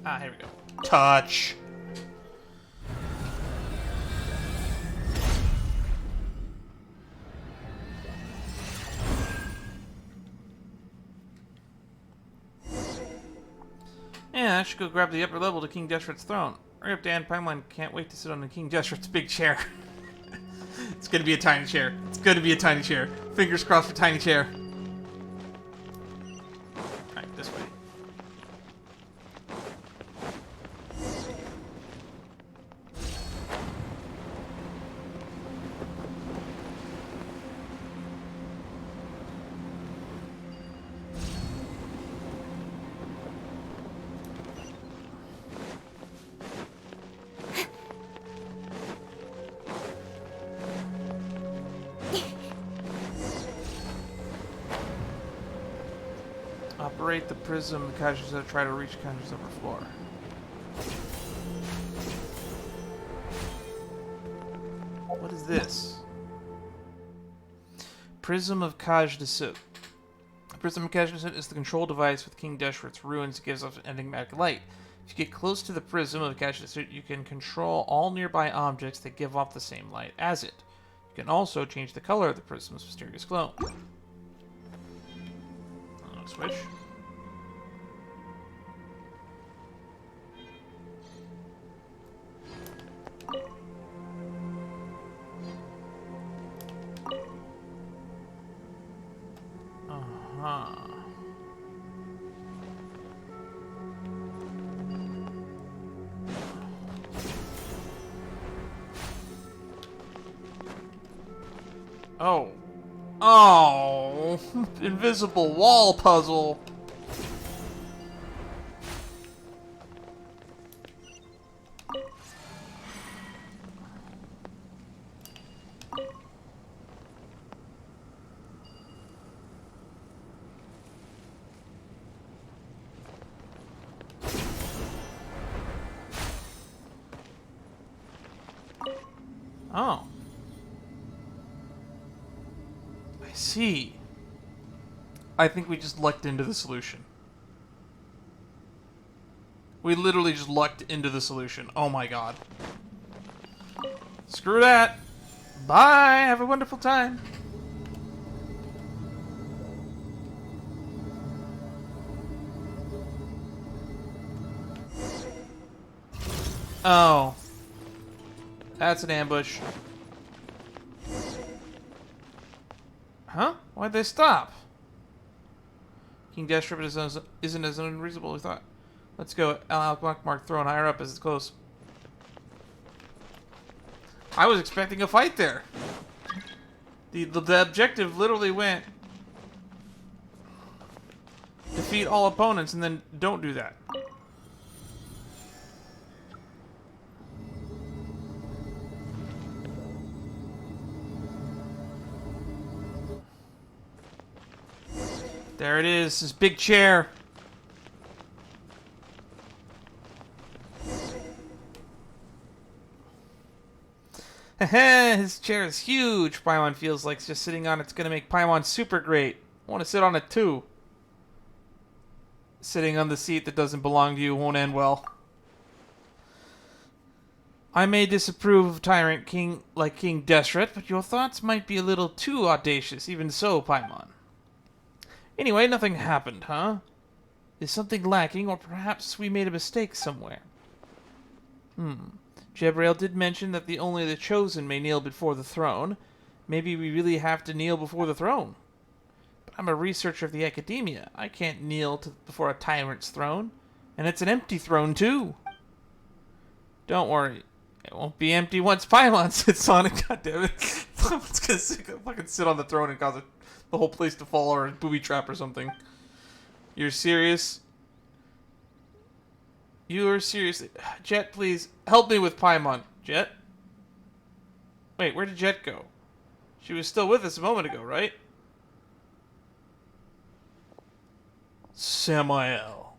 Ah, here we go. Touch. Yeah, I should go grab the upper level to King Deshret's throne. Hurry up, Dan. Pipeline can't wait to sit on the King Deshret's big chair. It's gonna be a tiny chair. It's gonna be a tiny chair. Fingers crossed for tiny chair. Alright, this way. Operate the prism. Khaj-Nisut try to reach Khaj-Nisut upper floor. What is this? Prism of Khaj-Nisut. The Prism of Khaj-Nisut is the control device with King Deshret's ruins. It gives off enigmatic light. If you get close to the Prism of Khaj-Nisut, you can control all nearby objects that give off the same light as it. You can also change the color of the prism's mysterious glow. Switch. Uh-huh. Oh. Oh, invisible wall puzzle. Oh. I see. I think we just lucked into the solution. We literally just lucked into the solution. Oh my god. Screw that. Bye. Have a wonderful time. Oh. That's an ambush. Huh? Why'd they stop? King Deathstrip isn't as unreasonable as we thought. Let's go. Mark throwing higher up as it's close. I was expecting a fight there. The objective literally went defeat all opponents and then don't do that. There it is, his big chair. His chair is huge. Paimon feels like just sitting on it's going to make Paimon super great. I want to sit on it too. Sitting on the seat that doesn't belong to you won't end well. I may disapprove of Tyrant King like King Deathstrip, but your thoughts might be a little too audacious, even so, Paimon. Anyway, nothing happened, huh? Is something lacking, or perhaps we made a mistake somewhere? Jebrail did mention that only the chosen may kneel before the throne. Maybe we really have to kneel before the throne. But I'm a researcher of the academia. I can't kneel before a tyrant's throne. And it's an empty throne, too. Don't worry. It won't be empty once Paimon sits on it. God damn it. Someone's gonna fucking sit on the throne and cause the whole place to fall or a booby trap or something. You're serious? You are seriously... Jet, please, help me with Paimon. Jet? Wait, where did Jet go? She was still with us a moment ago, right? Samael.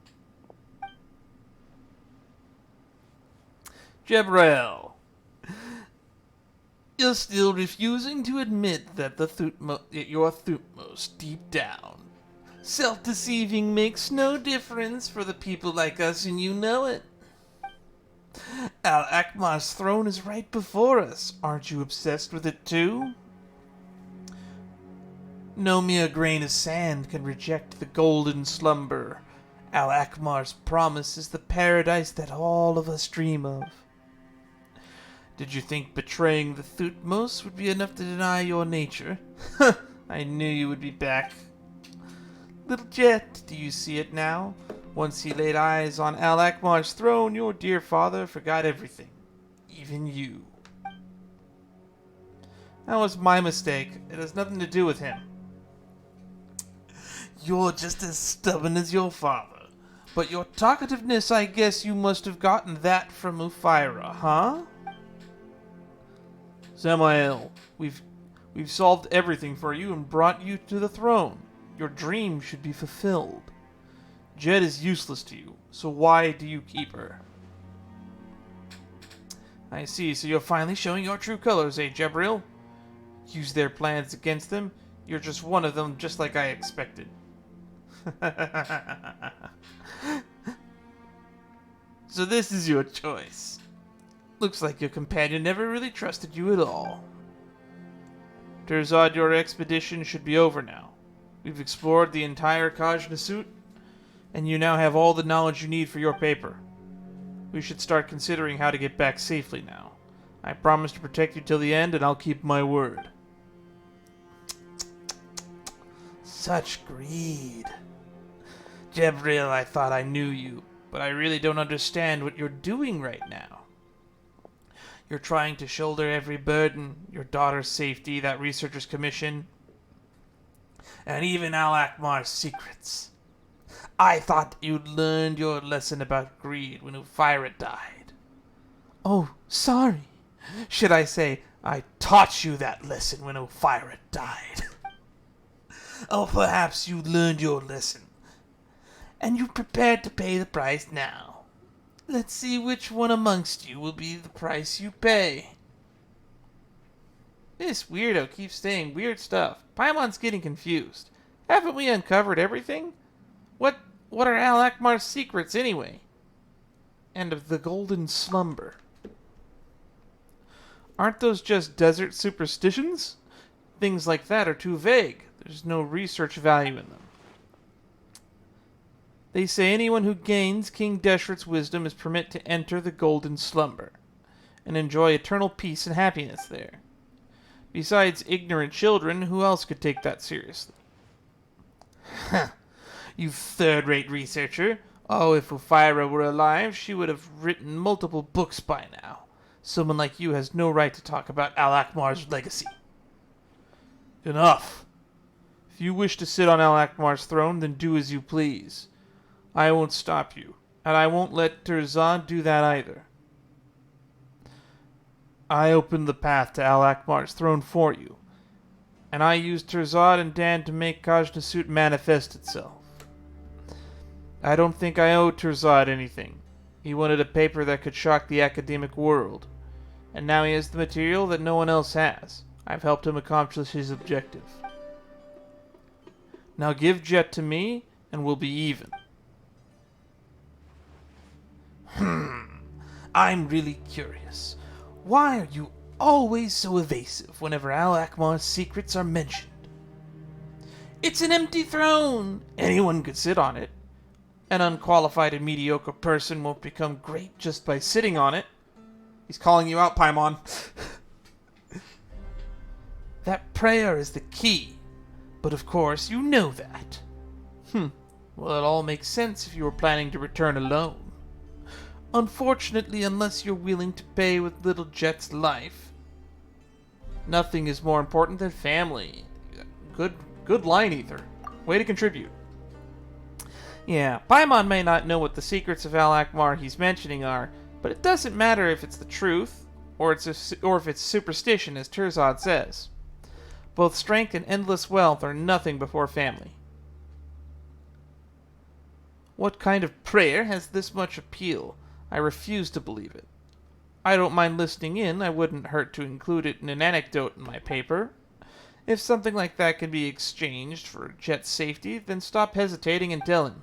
Jebrail. You're still refusing to admit that you're Thutmose deep down. Self-deceiving makes no difference for the people like us, and you know it. Al-Akmar's throne is right before us. Aren't you obsessed with it too? No mere grain of sand can reject the golden slumber. Al-Akmar's promise is the paradise that all of us dream of. Did you think betraying the Thutmose would be enough to deny your nature? I knew you would be back. Little Jet, do you see it now? Once he laid eyes on Al-Akmar's throne, your dear father forgot everything. Even you. That was my mistake. It has nothing to do with him. You're just as stubborn as your father. But your talkativeness, I guess you must have gotten that from Ufira, huh? Samael, we've solved everything for you and brought you to the throne. Your dream should be fulfilled. Jed is useless to you, so why do you keep her? I see, so you're finally showing your true colors, eh, Jebrail? Use their plans against them? You're just one of them, just like I expected. So this is your choice. Looks like your companion never really trusted you at all. Terzad, your expedition should be over now. We've explored the entire Khaj-Nisut, and you now have all the knowledge you need for your paper. We should start considering how to get back safely now. I promise to protect you till the end, and I'll keep my word. Such greed. Jebrail, I thought I knew you, but I really don't understand what you're doing right now. You're trying to shoulder every burden, your daughter's safety, that researcher's commission, and even Al-Akmar's secrets. I thought you'd learned your lesson about greed when Ufira died. Oh, sorry. Should I say, I taught you that lesson when Ufira died. Oh, perhaps you learned your lesson, and you're prepared to pay the price now. Let's see which one amongst you will be the price you pay. This weirdo keeps saying weird stuff. Paimon's getting confused. Haven't we uncovered everything? What are Al-Akmar's secrets anyway? And of the golden slumber. Aren't those just desert superstitions? Things like that are too vague. There's no research value in them. They say anyone who gains King Deshret's wisdom is permitted to enter the Golden Slumber and enjoy eternal peace and happiness there. Besides ignorant children, who else could take that seriously? Huh. You third-rate researcher. Oh, if Ufira were alive, she would have written multiple books by now. Someone like you has no right to talk about Al-Akmar's legacy. Enough. If you wish to sit on Al-Akmar's throne, then do as you please. I won't stop you, and I won't let Terzad do that either. I opened the path to Al-Akmar's throne for you, and I used Terzad and Dan to make Khaj-Nisut manifest itself. I don't think I owe Terzad anything. He wanted a paper that could shock the academic world, and now he has the material that no one else has. I've helped him accomplish his objective. Now give Jet to me, and we'll be even. I'm really curious. Why are you always so evasive whenever Al-Akmar's secrets are mentioned? It's an empty throne! Anyone could sit on it. An unqualified and mediocre person won't become great just by sitting on it. He's calling you out, Paimon. That prayer is the key. But of course, you know that. Well, it all makes sense if you were planning to return alone. Unfortunately, unless you're willing to pay with little Jet's life. Nothing is more important than family. Good line, Ether. Way to contribute. Yeah, Paimon may not know what the secrets of Al-Akmar he's mentioning are, but it doesn't matter if it's the truth, or if it's superstition, as Terzad says. Both strength and endless wealth are nothing before family. What kind of prayer has this much appeal? I refuse to believe it. I don't mind listening in. I wouldn't hurt to include it in an anecdote in my paper. If something like that can be exchanged for Jet's safety, then stop hesitating and tell him.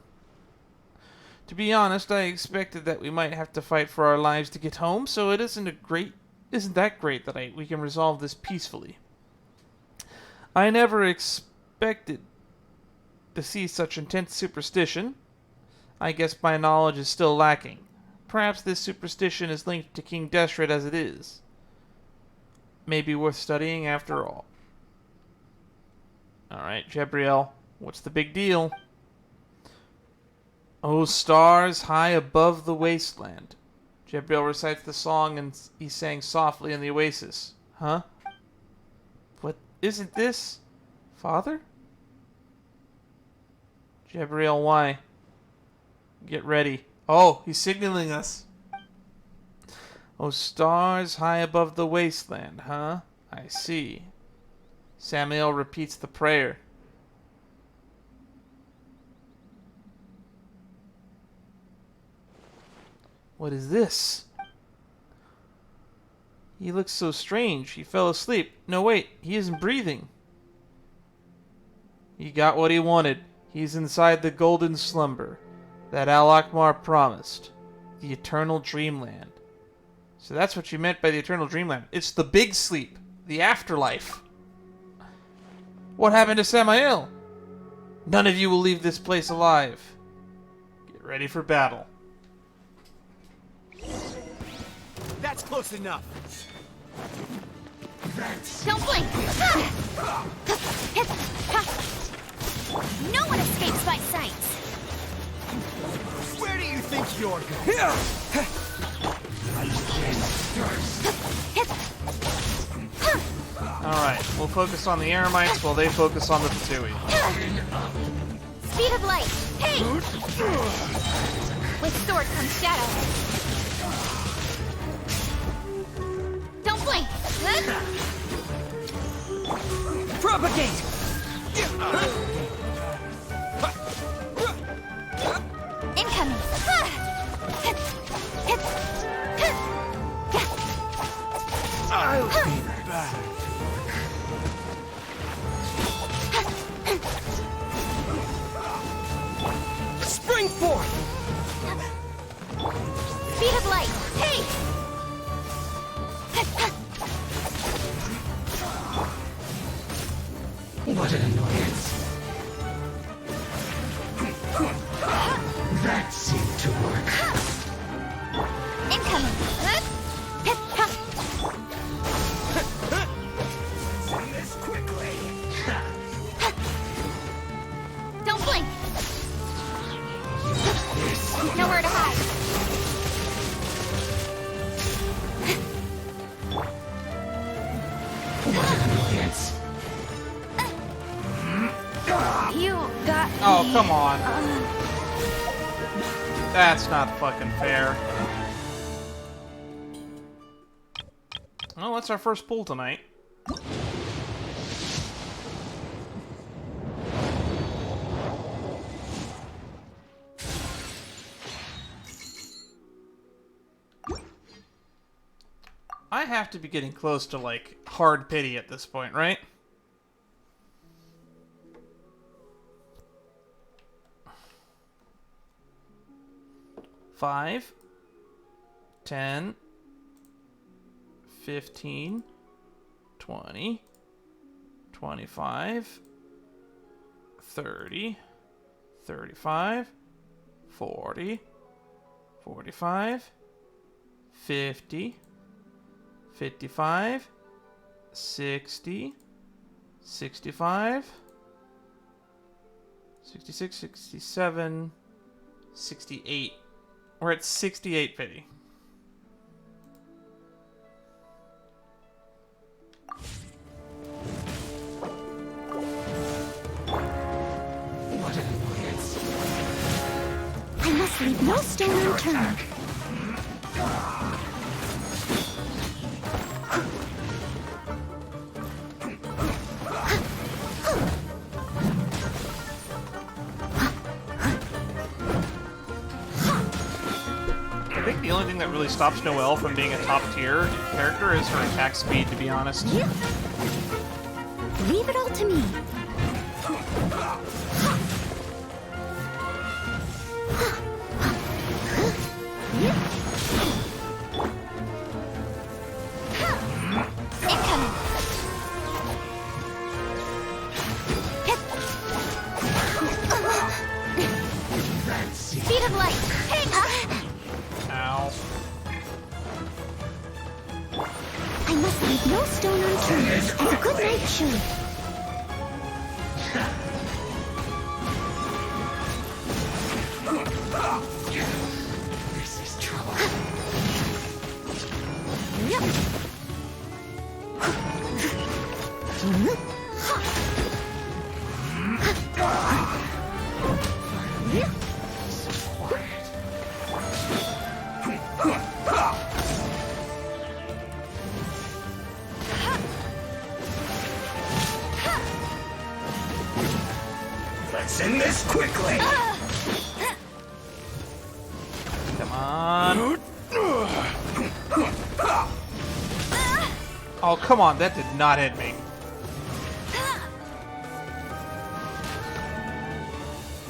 To be honest, I expected that we might have to fight for our lives to get home, so it isn't that great that we can resolve this peacefully. I never expected to see such intense superstition. I guess my knowledge is still lacking. Perhaps this superstition is linked to King Deshret as it is. Maybe worth studying after all. Alright, Jebriel, what's the big deal? Oh, stars high above the wasteland. Jebriel recites the song and he sang softly in the oasis. Huh? What isn't this? Father? Jebriel, why? Get ready. Oh, he's signaling us. Oh, stars high above the wasteland, huh? I see. Samael repeats the prayer. What is this? He looks so strange. He fell asleep. No, wait. He isn't breathing. He got what he wanted. He's inside the Golden Slumber that Al-Akmar promised. The Eternal Dreamland. So that's what you meant by the Eternal Dreamland. It's the big sleep. The afterlife. What happened to Samael? None of you will leave this place alive. Get ready for battle. That's close enough. Don't blink! No one escapes my sight! Where do you think you're going? Alright, we'll focus on the Eremites while they focus on the Fatui. Speed of light! Hey! With sword comes shadow. Don't blink! Propagate! Incoming! I'll be back. Spring forth! Speed of light! Hey! What an annoyance. That seemed to work. Incoming. Send this quickly. Don't blink. Nowhere to hide. What an annoyance. You got Oh, me. come on. That's not fucking fair. Well, that's our first pull tonight. I have to be getting close to, like, hard pity at this point, right? Five, 10, 15, 20, 25, 30, 35, 40, 45, 50, 55, 60, 65, 66, 67, 68. We're at 68 pity. What an annoyance. I must leave no stone unturned. I think the only thing that really stops Noelle from being a top tier character is her attack speed, to be honest. Yeah. Leave it all to me. Incoming. Speed of light. Hey. Ow. I must leave no stone unturned, as a good knight should. This is trouble. Let's end this quickly. Come on. Oh, come on. That did not hit me.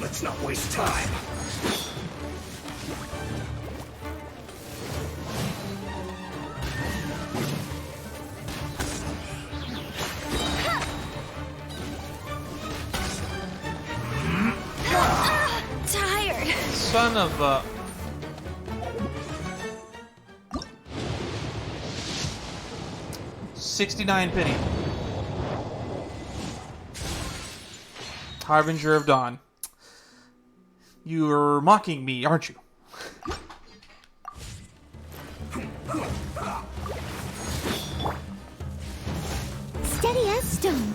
Let's not waste time. Tired. Son of a... $69 pity. Harbinger of Dawn. You're mocking me, aren't you? Steady as stone.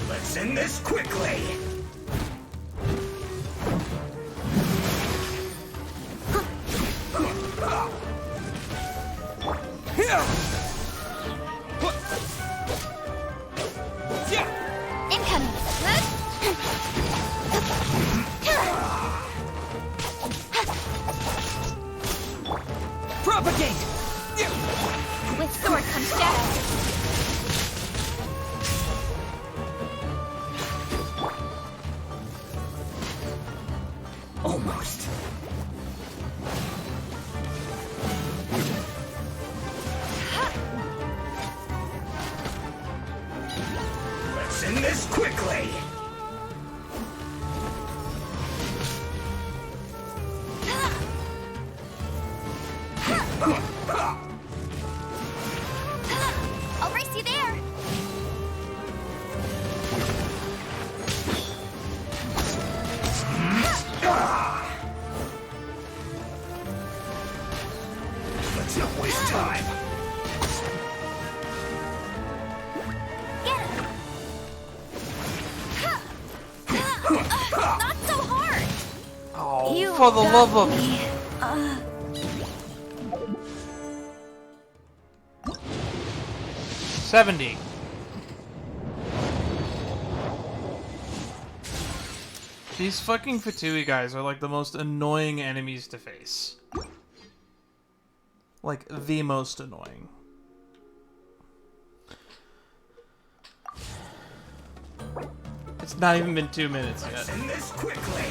Let's end this quickly. Incoming. Propagate. With sword comes shadow. Almost. Let's end this quickly. I'll race you there. Let's not waste time. Get him. Not so hard. Oh, You for the got love of... me. 70. These fucking Fatui guys are like the most annoying enemies to face. Like, the most annoying. It's not even been 2 minutes Let's yet. end this quickly.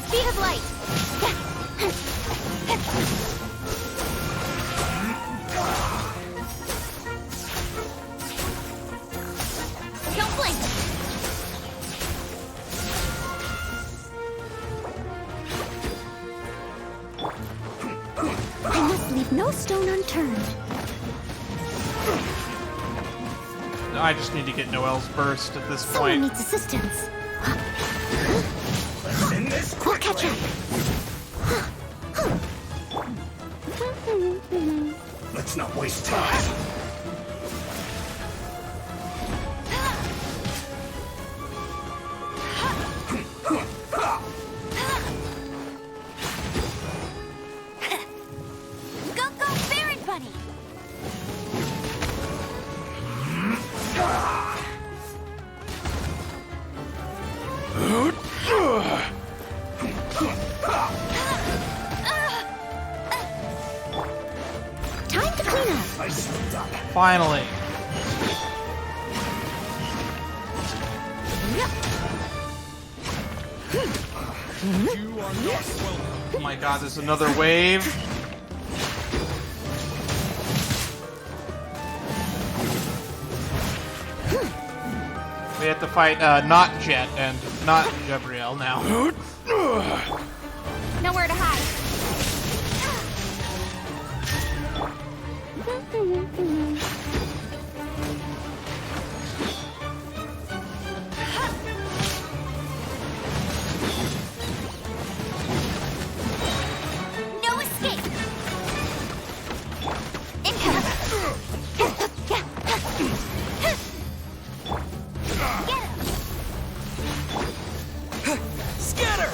Speed of light. Don't blink. I must leave no stone unturned. I just need to get Noelle's burst at this Someone point. needs assistance. Let's end this We'll catch quickly. up. Let's not waste time. Go, go, Baron Bunny. Time to clean up. I slipped up. Finally. Oh my god, there's another wave. We have to fight not Jet and not Gabrielle now. Nowhere to hide. No escape. Incoming. Get him. Scatter!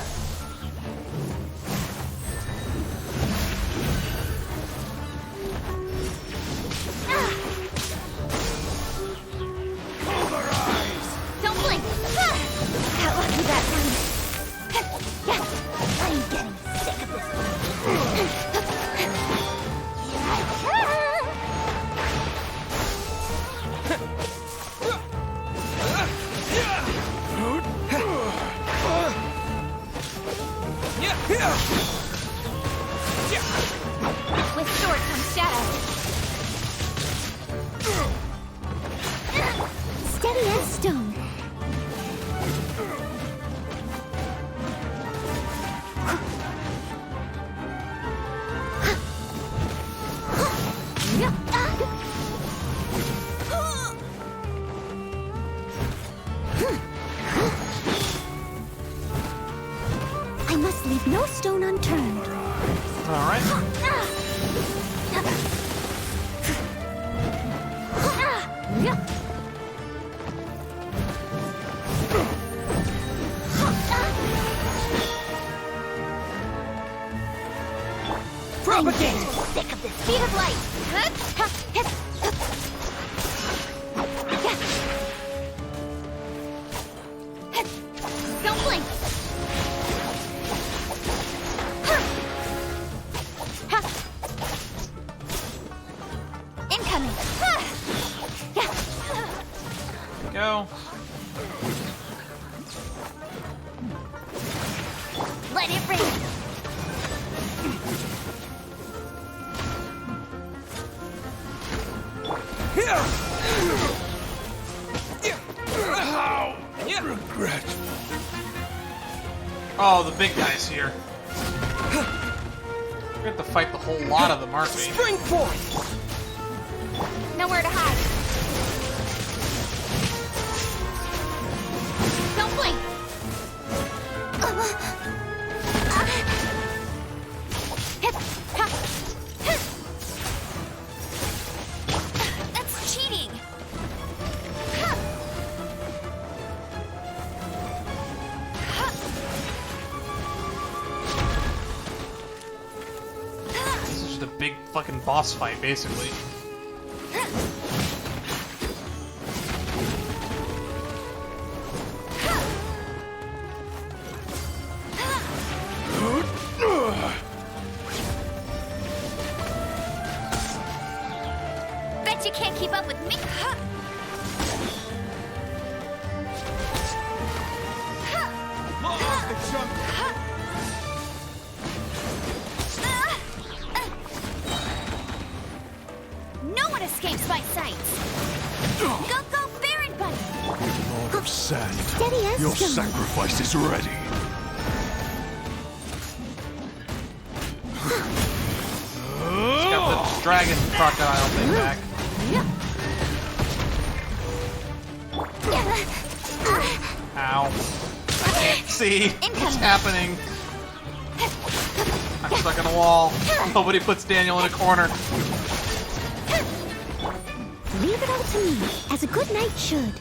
Don't blink. Got lucky that time. I'm getting sick of this. With sword comes shadow. Steady as stone. I must leave no stone unturned. Alright. Propagate! Sick of this. Speed of light. Don't blink. Incoming. Go. Let it rain. Oh, the big guy's here. We're gonna have to fight the whole lot of them, aren't we? Spring forth! Nowhere to hide. Don't blink. That's cheating. This is just a big fucking boss fight, basically. Bet you can't keep up with me. No one escapes my sight. Go, Baron Bunny. Lord of Sand, Steady as your stone. sacrifice is ready. Let's got the dragon crocodile thing back. Ow. I can't see what's happening. I'm stuck in a wall. Nobody puts Daniel in a corner. Leave it all to me, as a good knight should.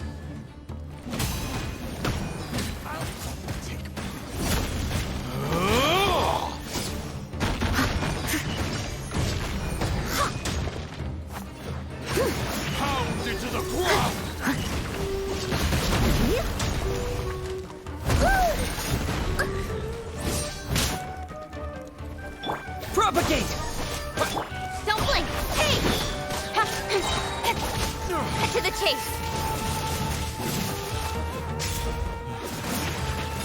Pound into the ground! Propagate! Don't blink. Hey. Cut to the chase.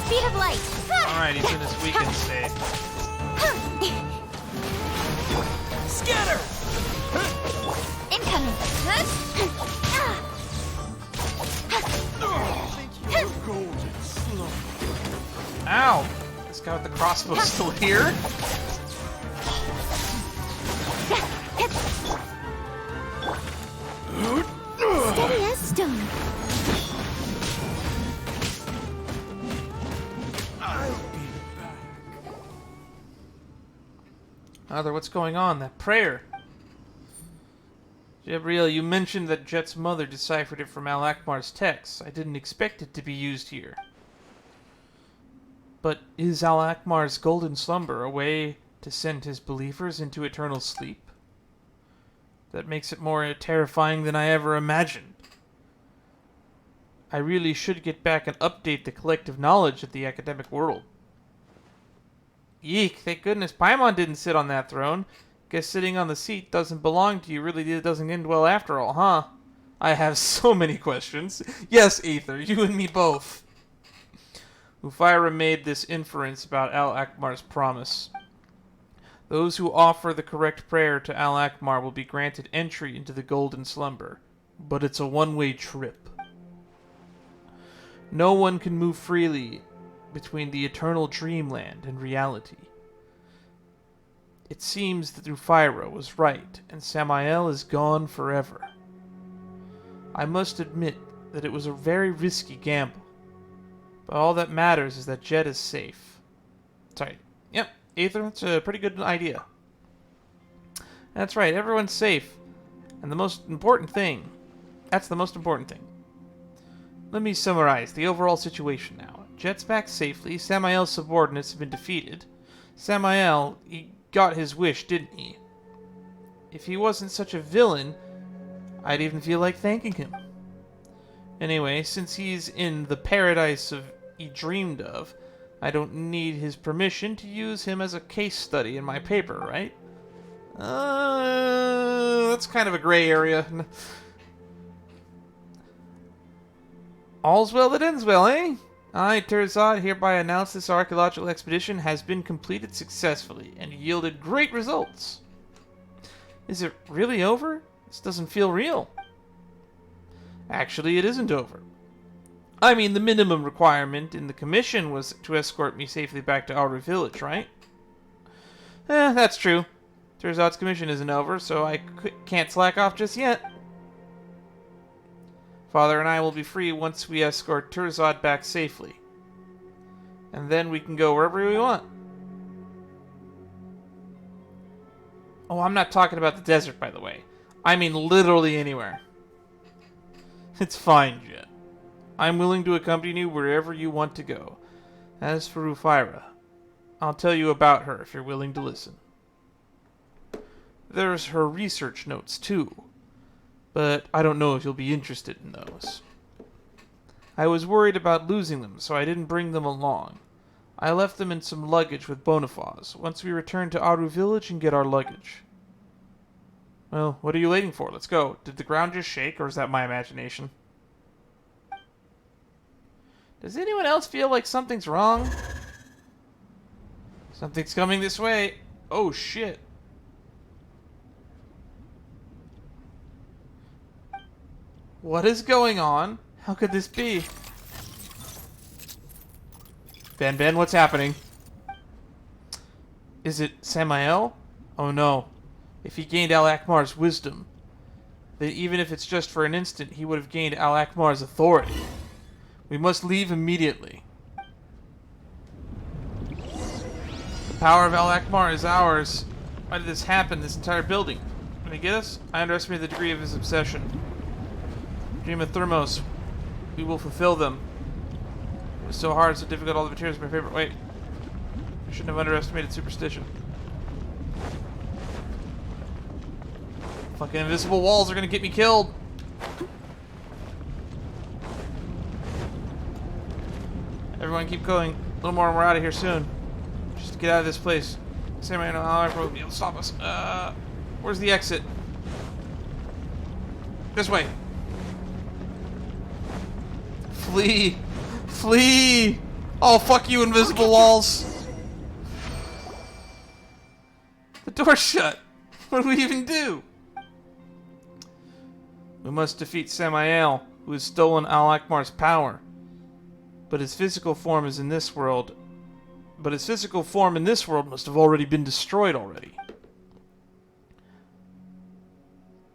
Speed of light. Alright, he's in his weakened state. Scatter! Incoming. Golden slumber. Ow! This guy with the crossbow's still here? Steady as stone. Arthur, what's going on? That prayer. Gabriel, you mentioned that Jet's mother deciphered it from Al Akmar's text. I didn't expect it to be used here. But is Al Akmar's golden slumber a way to send his believers into eternal sleep? That makes it more terrifying than I ever imagined. I really should get back and update the collective knowledge of the academic world. Yeek, thank goodness Paimon didn't sit on that throne. Guess sitting on the seat doesn't belong to you really doesn't end well after all, huh? I have so many questions. Yes, Aether, you and me both. Ufira made this inference about Al Akmar's promise. Those who offer the correct prayer to Al Akmar will be granted entry into the Golden Slumber, but it's a one-way trip. No one can move freely between the eternal dreamland and reality. It seems that Ufira was right, and Samael is gone forever. I must admit that it was a very risky gamble, but all that matters is that Jet is safe. Sorry. Yep, Aether, that's a pretty good idea. That's right, everyone's safe. And the most important thing, that's the most important thing. Let me summarize the overall situation now. Jet's back safely, Samael's subordinates have been defeated. Samael, he got his wish, didn't he? If he wasn't such a villain, I'd even feel like thanking him. Anyway, since he's in the paradise of he dreamed of, I don't need his permission to use him as a case study in my paper, right? That's kind of a gray area. All's well that ends well, eh? I, Terzad, hereby announce this archaeological expedition has been completed successfully and yielded great results. Is it really over? This doesn't feel real. Actually, it isn't over. I mean, the minimum requirement in the commission was to escort me safely back to Aru Village, right? That's true. Turzot's commission isn't over, so I can't slack off just yet. Father and I will be free once we escort Turzot back safely. And then we can go wherever we want. Oh, I'm not talking about the desert, by the way. I mean literally anywhere. It's fine, Jet. I'm willing to accompany you wherever you want to go. As for Rufira, I'll tell you about her if you're willing to listen. There's her research notes, too. But I don't know if you'll be interested in those. I was worried about losing them, so I didn't bring them along. I left them in some luggage with Bonifaz, once we return to Aru Village and get our luggage. Well, what are you waiting for? Let's go. Did the ground just shake, or is that my imagination? Does anyone else feel like something's wrong? Something's coming this way. Oh, shit. What is going on? How could this be? Ben, what's happening? Is it Samael? Oh no. If he gained Al-Akmar's wisdom, then even if it's just for an instant, he would have gained Al-Akmar's authority. We must leave immediately. The power of Al-Akmar is ours. Why did this happen? This entire building. Can he get us? I underestimate the degree of his obsession. Dream of Thermos. We will fulfill them. It was so hard, so difficult, all the materials are my favorite. Wait. I shouldn't have underestimated superstition. Fucking invisible walls are gonna get me killed. Everyone keep going. A little more and we're out of here soon. Just get out of this place. Sam, I know how everyone will be able to stop us. Where's the exit? This way. Flee! Flee! Oh, fuck you, invisible walls! The door's shut. What do we even do? We must defeat Samael, who has stolen Al-Akmar's power. But his physical form is in this world. But his physical form in this world must have already been destroyed already.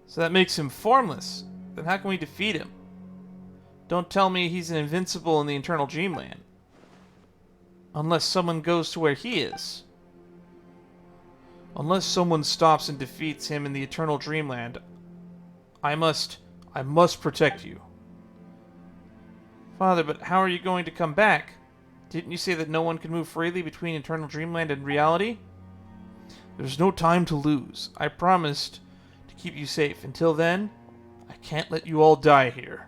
So that makes him formless. Then how can we defeat him? Don't tell me he's an invincible in the Eternal Dreamland. Unless someone goes to where he is. Unless someone stops and defeats him in the Eternal Dreamland, I must protect you. Father, but how are you going to come back? Didn't you say that no one can move freely between Eternal Dreamland and reality? There's no time to lose. I promised to keep you safe. Until then, I can't let you all die here.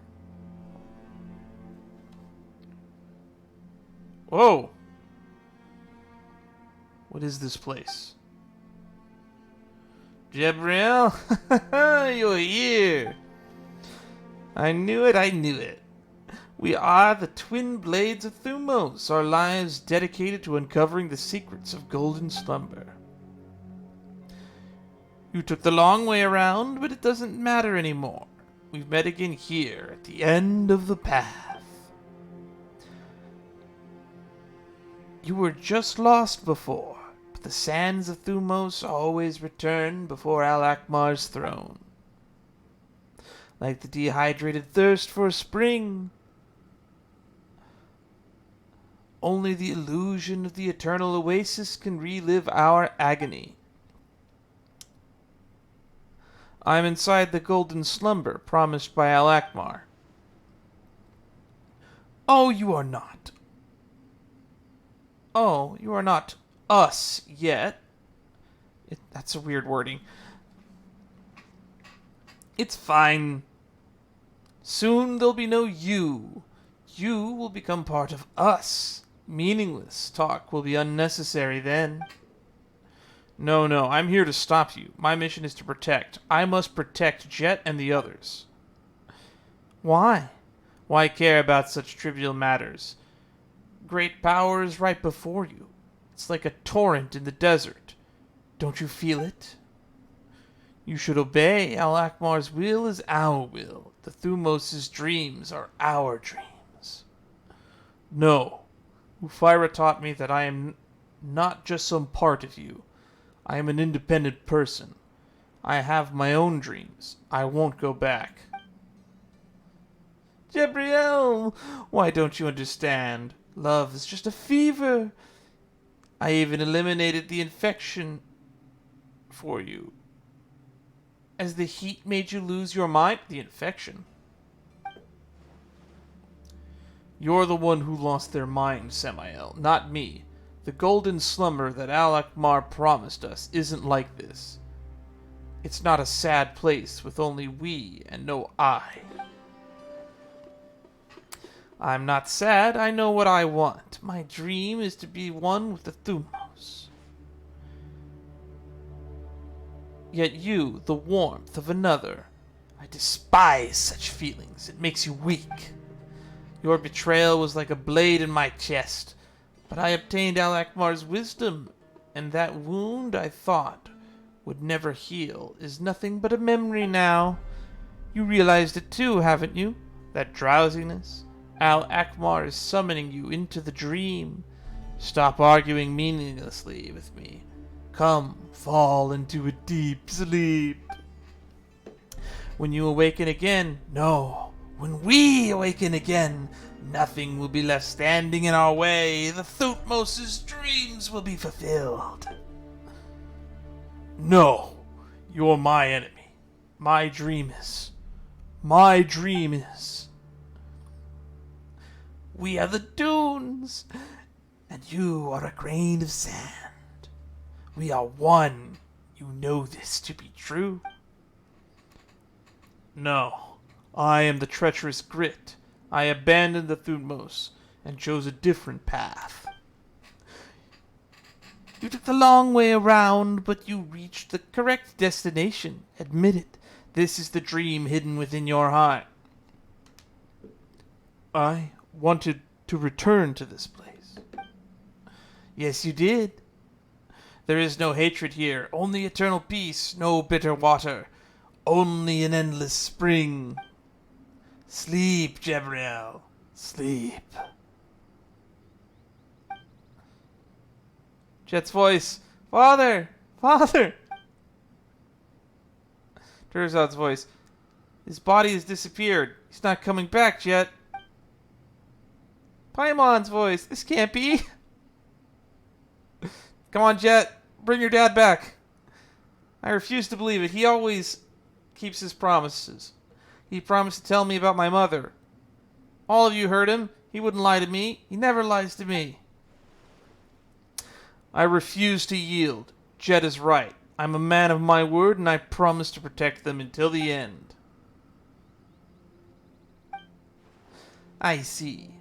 Whoa! What is this place? Gabriel? You're here! I knew it. We are the twin blades of Thumos, our lives dedicated to uncovering the secrets of Golden Slumber. You took the long way around, but it doesn't matter anymore. We've met again here, at the end of the path. You were just lost before, but the sands of Thumos always return before Al-Akmar's throne. Like the dehydrated thirst for a spring. Only the illusion of the eternal oasis can relive our agony. I'm inside the golden slumber promised by Al-Akmar. Oh, you are not. Oh, you are not us yet. That's a weird wording. It's fine. Soon there'll be no you. You will become part of us. Meaningless talk will be unnecessary then. No, I'm here to stop you. My mission is to protect. I must protect Jet and the others. Why? Why care about such trivial matters? Great power is right before you. It's like a torrent in the desert. Don't you feel it? You should obey. Al-Akmar's will is our will. The Thumos' dreams are our dreams. No. Ufira taught me that I am not just some part of you. I am an independent person. I have my own dreams. I won't go back. Gabrielle, why don't you understand? Love is just a fever. I even eliminated the infection for you. As the heat made you lose your mind, the infection. You're the one who lost their mind, Samael, not me. The golden slumber that Al-Akmar promised us isn't like this. It's not a sad place with only we and no I. I'm not sad. I know what I want. My dream is to be one with the Thumos. Yet you, the warmth of another. I despise such feelings. It makes you weak. Your betrayal was like a blade in my chest. But I obtained Al-Akmar's wisdom, and that wound I thought would never heal is nothing but a memory now. You realized it too, haven't you? That drowsiness? Al-Akmar is summoning you into the dream. Stop arguing meaninglessly with me. Come, fall into a deep sleep. When you awaken again, no, when we awaken again, nothing will be left standing in our way. The Thutmos' dreams will be fulfilled. No, you're my enemy. My dream is. We are the dunes, and you are a grain of sand. We are one. You know this to be true. No, I am the treacherous Grit. I abandoned the Thutmos and chose a different path. You took the long way around, but you reached the correct destination. Admit it. This is the dream hidden within your heart. I wanted to return to this place. Yes, you did. There is no hatred here, only eternal peace, no bitter water, only an endless spring. Sleep, Gabrielle, sleep. Jet's voice. Father! Father! Terzad's voice. His body has disappeared. He's not coming back, Jet. Paimon's voice. This can't be. Come on, Jet. Bring your dad back. I refuse to believe it. He always keeps his promises. He promised to tell me about my mother. All of you heard him. He wouldn't lie to me. He never lies to me. I refuse to yield. Jet is right. I'm a man of my word, and I promise to protect them until the end. I see.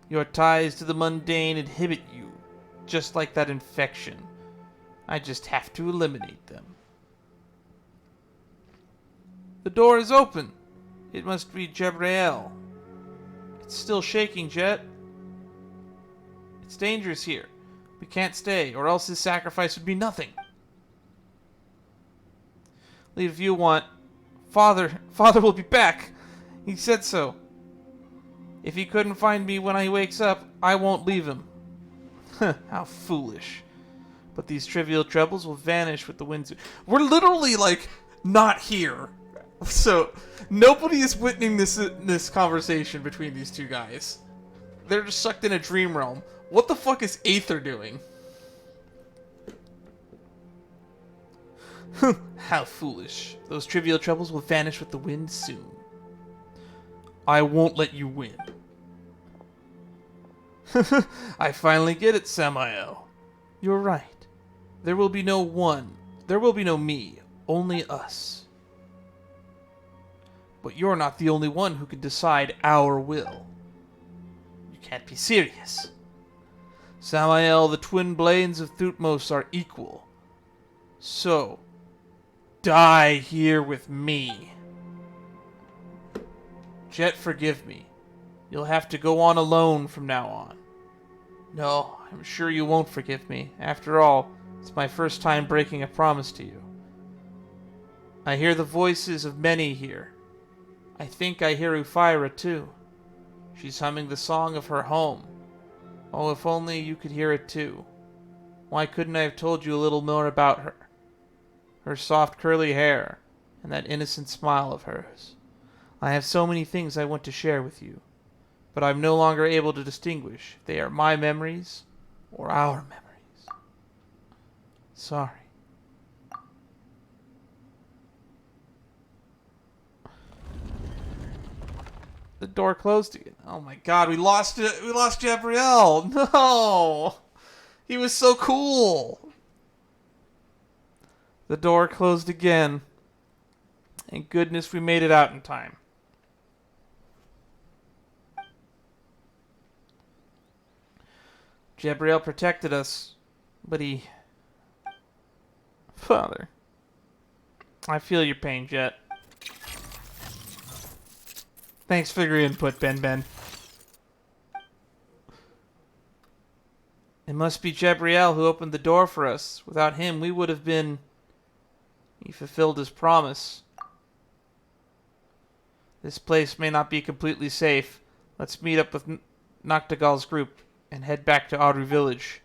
Your ties to the mundane inhibit you, just like that infection. I just have to eliminate them. The door is open. It must be Gabrielle. It's still shaking, Jet. It's dangerous here. We can't stay, or else his sacrifice would be nothing. Leave if you want. Father will be back. He said so. If he couldn't find me when he wakes up, I won't leave him. How foolish. But these trivial troubles will vanish with the winds. We're literally, like, not here. So, nobody is witnessing this conversation between these two guys. They're just sucked in a dream realm. What the fuck is Aether doing? How foolish. Those trivial troubles will vanish with the wind soon. I won't let you win. I finally get it, Samael. You're right. There will be no one. There will be no me. Only us. But you're not the only one who can decide our will. You can't be serious. Samael, the twin blades of Thutmos are equal. So, die here with me. Jet, forgive me. You'll have to go on alone from now on. No, I'm sure you won't forgive me. After all, it's my first time breaking a promise to you. I hear the voices of many here. I think I hear Ufira too. She's humming the song of her home. Oh, if only you could hear it too. Why couldn't I have told you a little more about her? Her soft curly hair, and that innocent smile of hers. I have so many things I want to share with you, but I'm no longer able to distinguish if they are my memories or our memories. Sorry. The door closed again. Oh my god, we lost it. We lost Gabrielle. No! He was so cool. The door closed again. Thank goodness we made it out in time. Gabrielle protected us, but he... Father. I feel your pain, Jet. Thanks for your input, Ben. It must be Gabrielle who opened the door for us. Without him, we would have been... He fulfilled his promise. This place may not be completely safe. Let's meet up with Noctigal's group and head back to Audrey Village.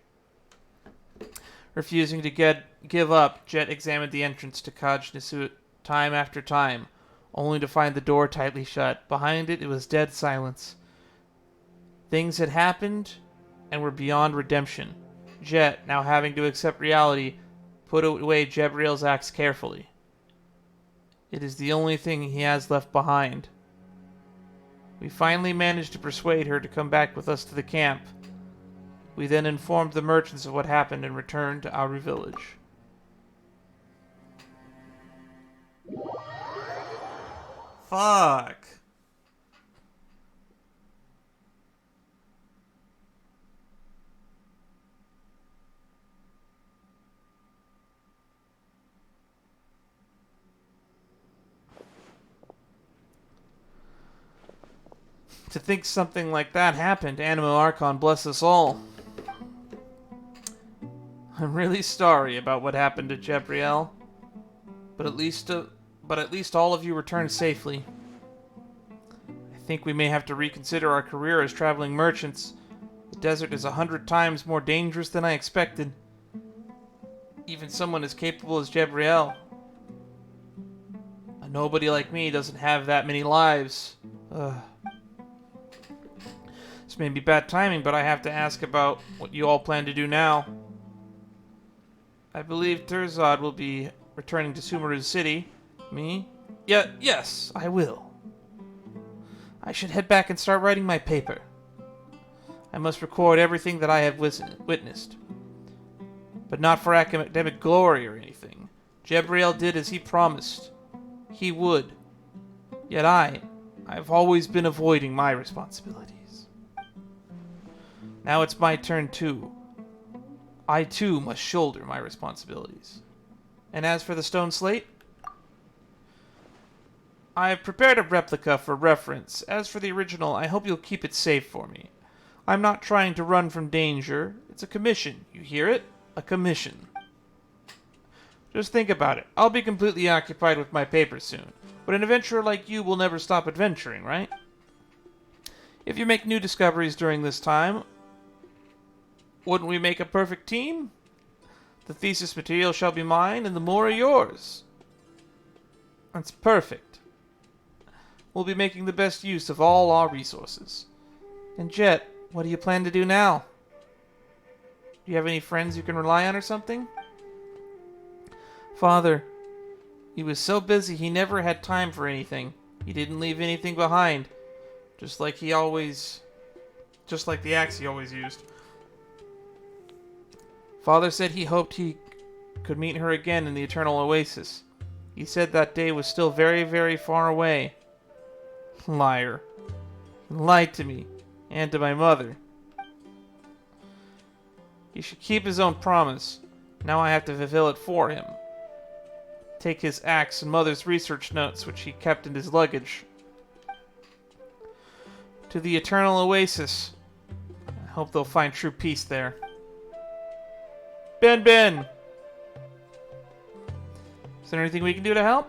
Refusing to give up, Jet examined the entrance to Khaj-Nisut time after time, only to find the door tightly shut. Behind it, it was dead silence. Things had happened and were beyond redemption. Jet, now having to accept reality, put away Gabrielle's axe carefully. It is the only thing he has left behind. We finally managed to persuade her to come back with us to the camp. We then informed the merchants of what happened and returned to our village. Fuck. To think something like that happened, Animo Archon bless us all. I'm really sorry about what happened to Gabrielle, but at least all of you returned safely. I think we may have to reconsider our career as traveling merchants. The desert is 100 times more dangerous than I expected. Even someone as capable as Gabrielle. A nobody like me doesn't have that many lives. This may be bad timing, but I have to ask about what you all plan to do now. I believe Terzad will be returning to Sumeru's city. Me? Yes, I will. I should head back and start writing my paper. I must record everything that I have witnessed. But not for academic glory or anything. Gabriel did as he promised. He would. Yet I've always been avoiding my responsibilities. Now it's my turn too. I too must shoulder my responsibilities. And as for the stone slate, I have prepared a replica for reference. As for the original, I hope you'll keep it safe for me. I'm not trying to run from danger. It's a commission. You hear it? A commission. Just think about it. I'll be completely occupied with my paper soon. But an adventurer like you will never stop adventuring, right? If you make new discoveries during this time, wouldn't we make a perfect team? The thesis material shall be mine, and the more are yours. That's perfect. We'll be making the best use of all our resources. And Jet, what do you plan to do now? Do you have any friends you can rely on or something? Father, he was so busy he never had time for anything. He didn't leave anything behind. Just like the axe he always used. Father said he hoped he could meet her again in the Eternal Oasis. He said that day was still very, very far away. Liar. He lied to me, and to my mother. He should keep his own promise. Now I have to fulfill it for him. Take his axe and mother's research notes, which he kept in his luggage. To the Eternal Oasis. I hope they'll find true peace there. Ben! Is there anything we can do to help?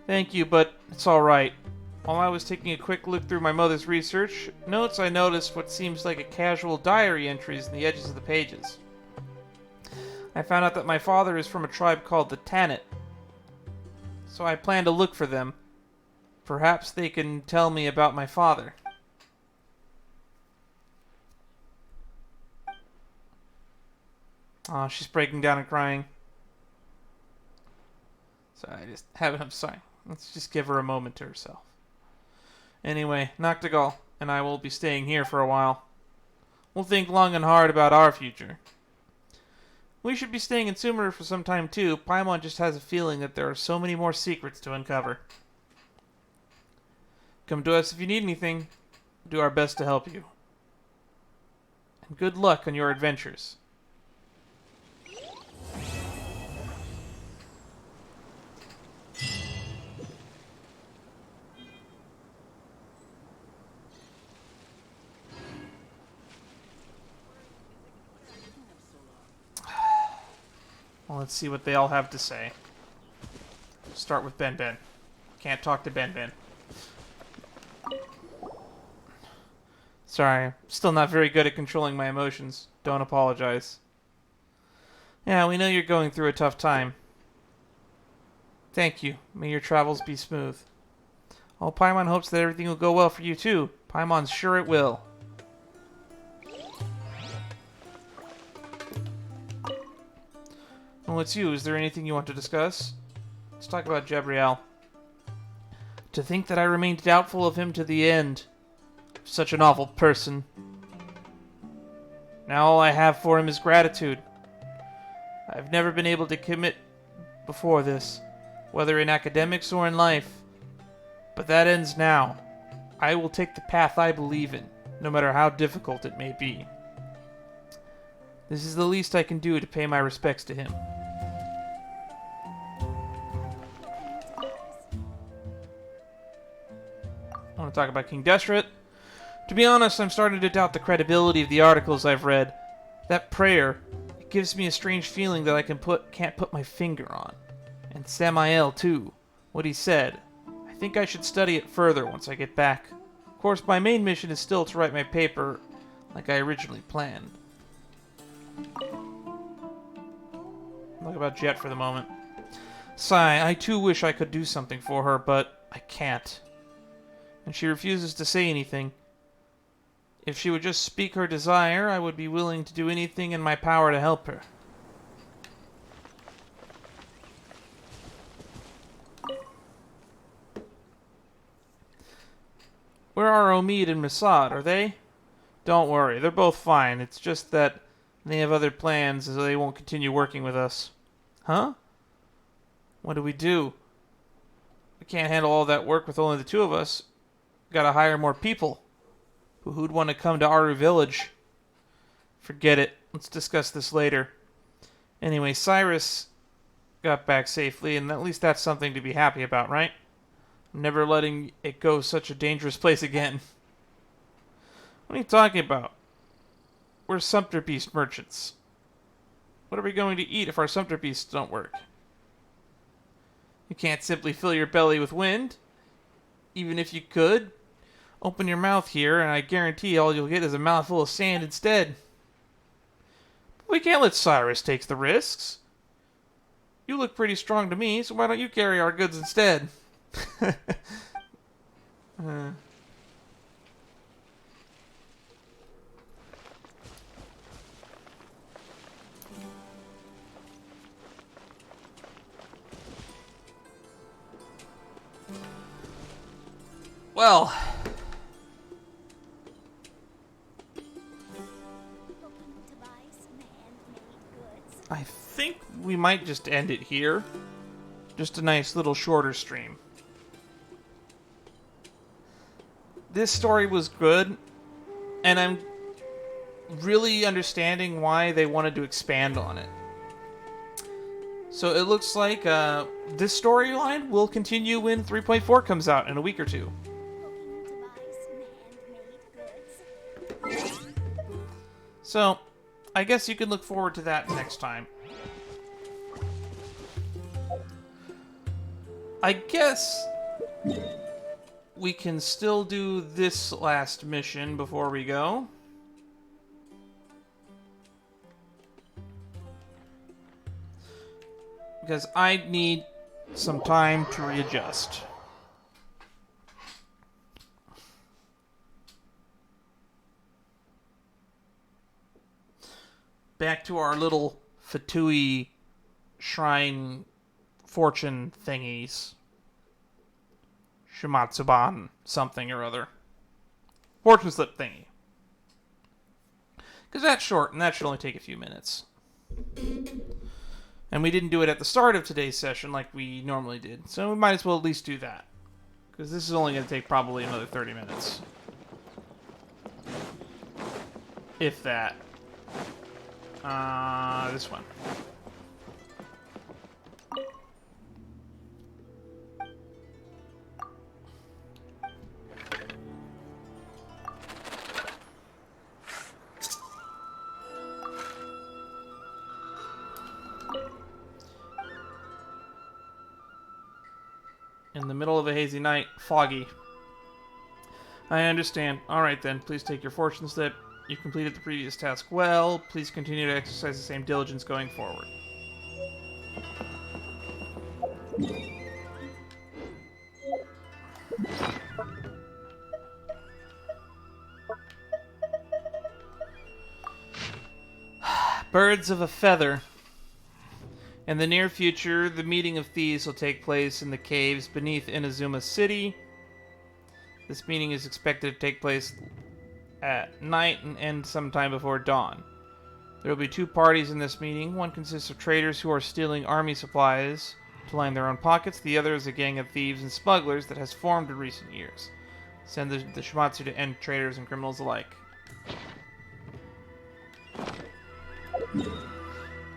Thank you, but it's alright. While I was taking a quick look through my mother's research notes, I noticed what seems like a casual diary entries in the edges of the pages. I found out that my father is from a tribe called the Tanit, so I plan to look for them. Perhaps they can tell me about my father. Oh, she's breaking down and crying. I'm sorry. Let's just give her a moment to herself. Anyway, Noctigal and I will be staying here for a while. We'll think long and hard about our future. We should be staying in Sumeru for some time too. Paimon just has a feeling that there are so many more secrets to uncover. Come to us if you need anything. We'll do our best to help you. And good luck on your adventures. Well, let's see what they all have to say. Start with Ben Ben. Can't talk to Ben Ben. Sorry, I'm still not very good at controlling my emotions. Don't apologize. Yeah, we know you're going through a tough time. Thank you. May your travels be smooth. Oh, Paimon hopes that everything will go well for you too. Paimon's sure it will. Well, it's you. Is there anything you want to discuss? Let's talk about Jabriel. To think that I remained doubtful of him to the end. Such an awful person. Now all I have for him is gratitude. I've never been able to commit before this, whether in academics or in life. But that ends now. I will take the path I believe in, no matter how difficult it may be. This is the least I can do to pay my respects to him. I want to talk about King Deshret. To be honest, I'm starting to doubt the credibility of the articles I've read. That prayer, it gives me a strange feeling that I can't put my finger on. And Samael, too. What he said. I think I should study it further once I get back. Of course, my main mission is still to write my paper like I originally planned. Look about Jet for the moment. Sigh, I too wish I could do something for her, but I can't. And she refuses to say anything. If she would just speak her desire, I would be willing to do anything in my power to help her. Where are Omid and Masad? Are they? Don't worry, they're both fine. It's just that they have other plans, so they won't continue working with us. Huh? What do we do? We can't handle all that work with only the two of us. Gotta hire more people. Who'd want to come to Aru Village? Forget it. Let's discuss this later. Anyway, Cyrus got back safely, and at least that's something to be happy about, right? Never letting it go such a dangerous place again. What are you talking about? We're Sumpter Beast merchants. What are we going to eat if our Sumpter Beasts don't work? You can't simply fill your belly with wind. Even if you could. Open your mouth here, and I guarantee all you'll get is a mouthful of sand instead. But we can't let Cyrus take the risks. You look pretty strong to me, so why don't you carry our goods instead? Well, I think we might just end it here. Just a nice little shorter stream. This story was good, and I'm really understanding why they wanted to expand on it. So it looks like this storyline will continue when 3.4 comes out in a week or two. So, I guess you can look forward to that next time. I guess we can still do this last mission before we go. Because I need some time to readjust. Back to our little Fatui shrine fortune thingies. Shimatsuban something or other. Fortune slip thingy. Because that's short, and that should only take a few minutes. And we didn't do it at the start of today's session like we normally did. So we might as well at least do that. Because this is only going to take probably another 30 minutes. If that. This one. In the middle of a hazy night, foggy. I understand. Alright then, please take your fortune slip. You completed the previous task well. Please continue to exercise the same diligence going forward. Birds of a feather. In the near future, the meeting of thieves will take place in the caves beneath Inazuma City. This meeting is expected to take place at night and end sometime before dawn. There will be two parties in this meeting. One consists of traders who are stealing army supplies to line their own pockets. The other is a gang of thieves and smugglers that has formed in recent years. Send the Shimatsu to end traders and criminals alike.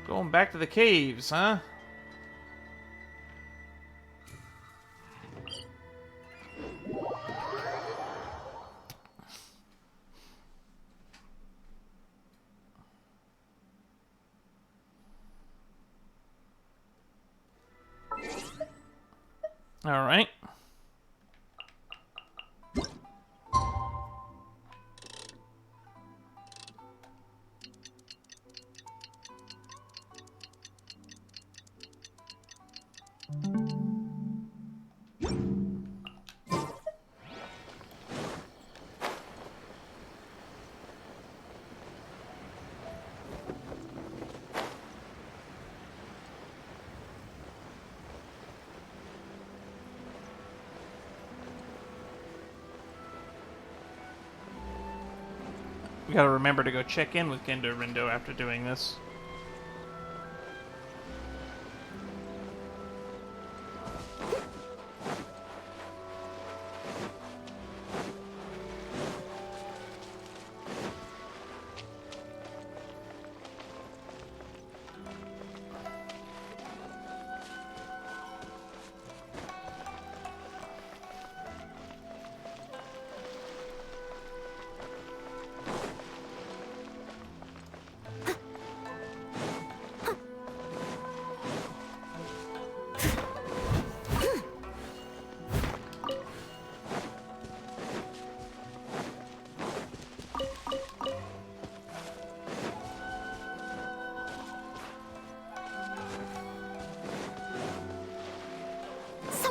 Going back to the caves, huh? All right. We gotta remember to go check in with Gendo Rindo after doing this.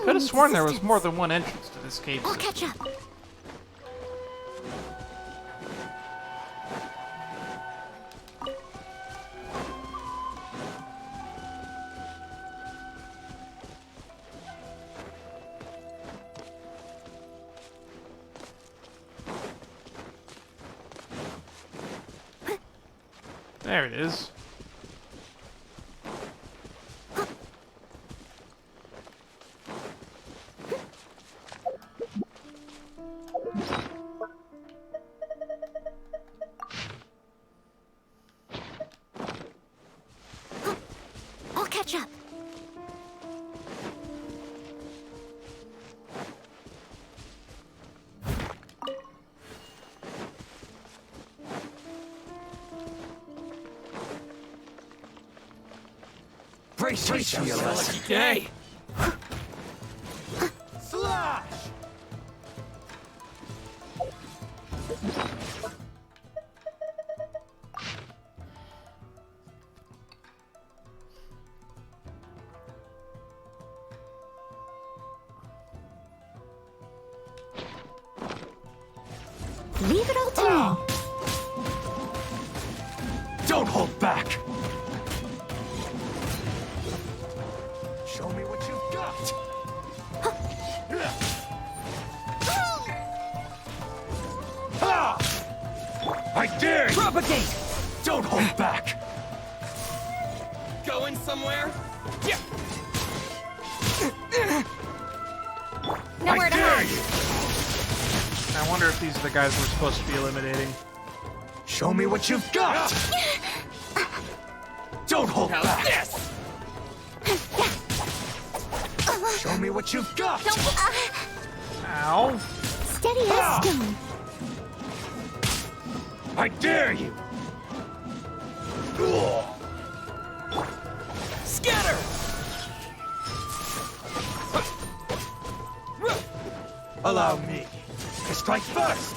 Could have sworn there was more than one entrance to this cave. I'll catch up. There it is. I'll catch up. Brace yourself. Okay. Slash! Leave it all to me. Don't hold back! Show me what you've got! Ha! I dare you! Propagate! Don't hold back! Going somewhere? Yeah. Nowhere I to dare hide. you! I wonder if these are the guys we're supposed to be eliminating. Show me what you've got! Don't hold How's back! this? Show me what you've got! Ow. Steady as stone. I dare you! Scatter! Allow me to strike first!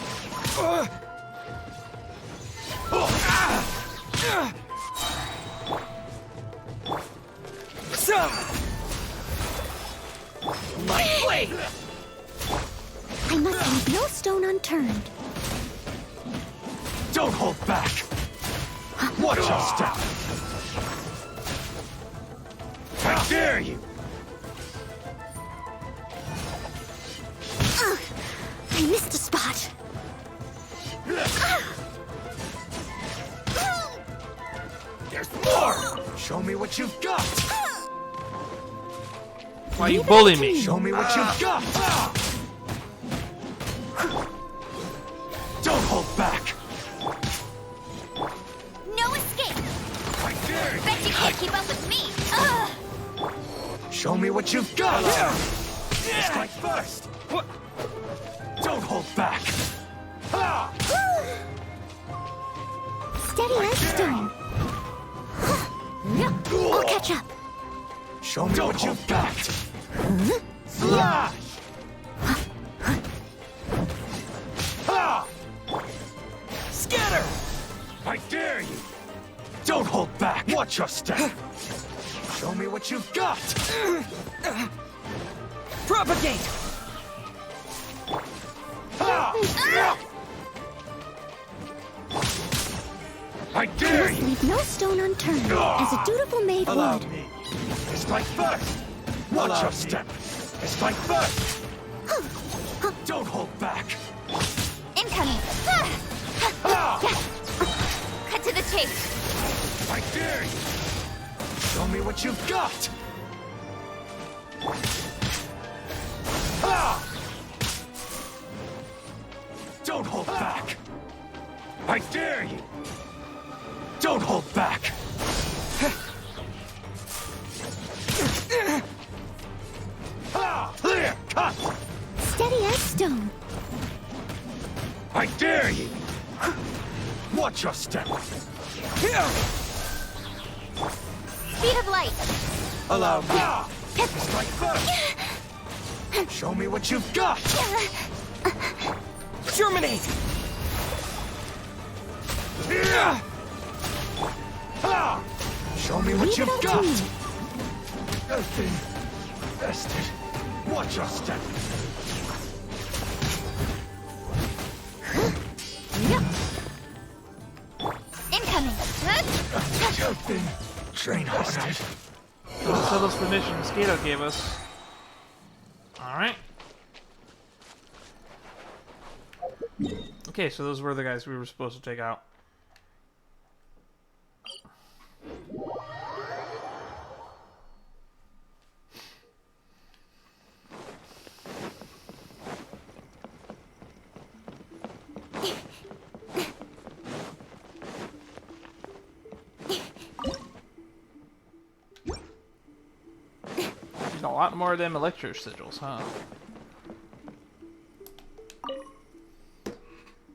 My blade! I must leave no stone unturned. Don't hold back! Watch your step! I dare you! I missed a spot. There's more! Show me what you've got! Why you bully me? Show me what you've got! Don't hold back! No escape. I dare you! Bet you can't keep up with me. Show me what you've got! Strike first! Don't hold back! Ha! Steady as stone. I'll catch up. Show me what you've got! Slash! Ha! Scatter! I dare you! Don't hold back! Watch your step! Show me what you've got! Propagate! Ha! I dare you! Leave no stone unturned, as a dutiful maid Allow would. me! Strike first! Watch your step! Strike first! Don't hold back! Incoming. Ha! Cut to the chase. I dare you! Show me what you've got! Ha! Don't hold back! I dare you! Don't hold back! Ha! Clear! Cut! Steady as stone. I dare you! Watch your step! Speed of light. Allow me! Strike first! Show me what you've got! Germinate! Ha! Show me what Leave it you've all got! to me. Nothing vested. Watch your step! Incoming. Nothing train vested. Let's tell us the mission Mosquito gave us. Alright. Okay, so those were the guys we were supposed to take out. A lot more of them electro sigils, huh?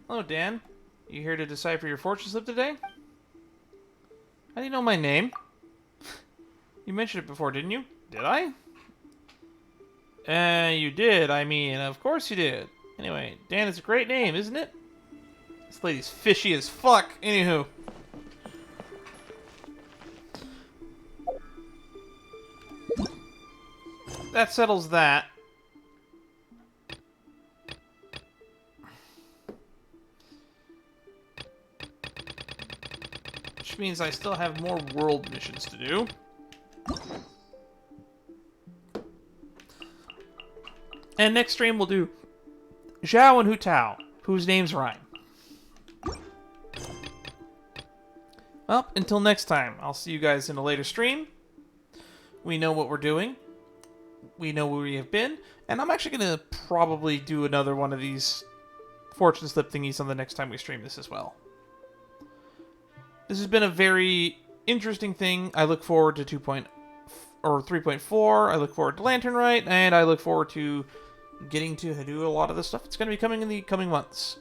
Hello, Dan. You here to decipher your fortune slip today? How do you know my name? You mentioned it before, didn't you? Did I? You did. I mean, of course you did. Anyway, Dan is a great name, isn't it? This lady's fishy as fuck. Anywho. That settles that. Which means I still have more world missions to do. And next stream we'll do Zhao and Hu Tao, whose names rhyme. Well, until next time, I'll see you guys in a later stream. We know what we're doing. We know where we have been. And I'm actually going to probably do another one of these fortune slip thingies on the next time we stream this as well. This has been a very interesting thing. I look forward to 3.4. I look forward to Lantern Rite, and I look forward to getting to do a lot of the stuff that's going to be coming in the coming months.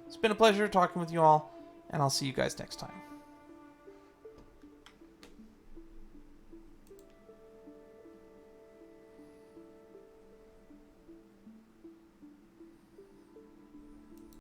It's been a pleasure talking with you all, and I'll see you guys next time.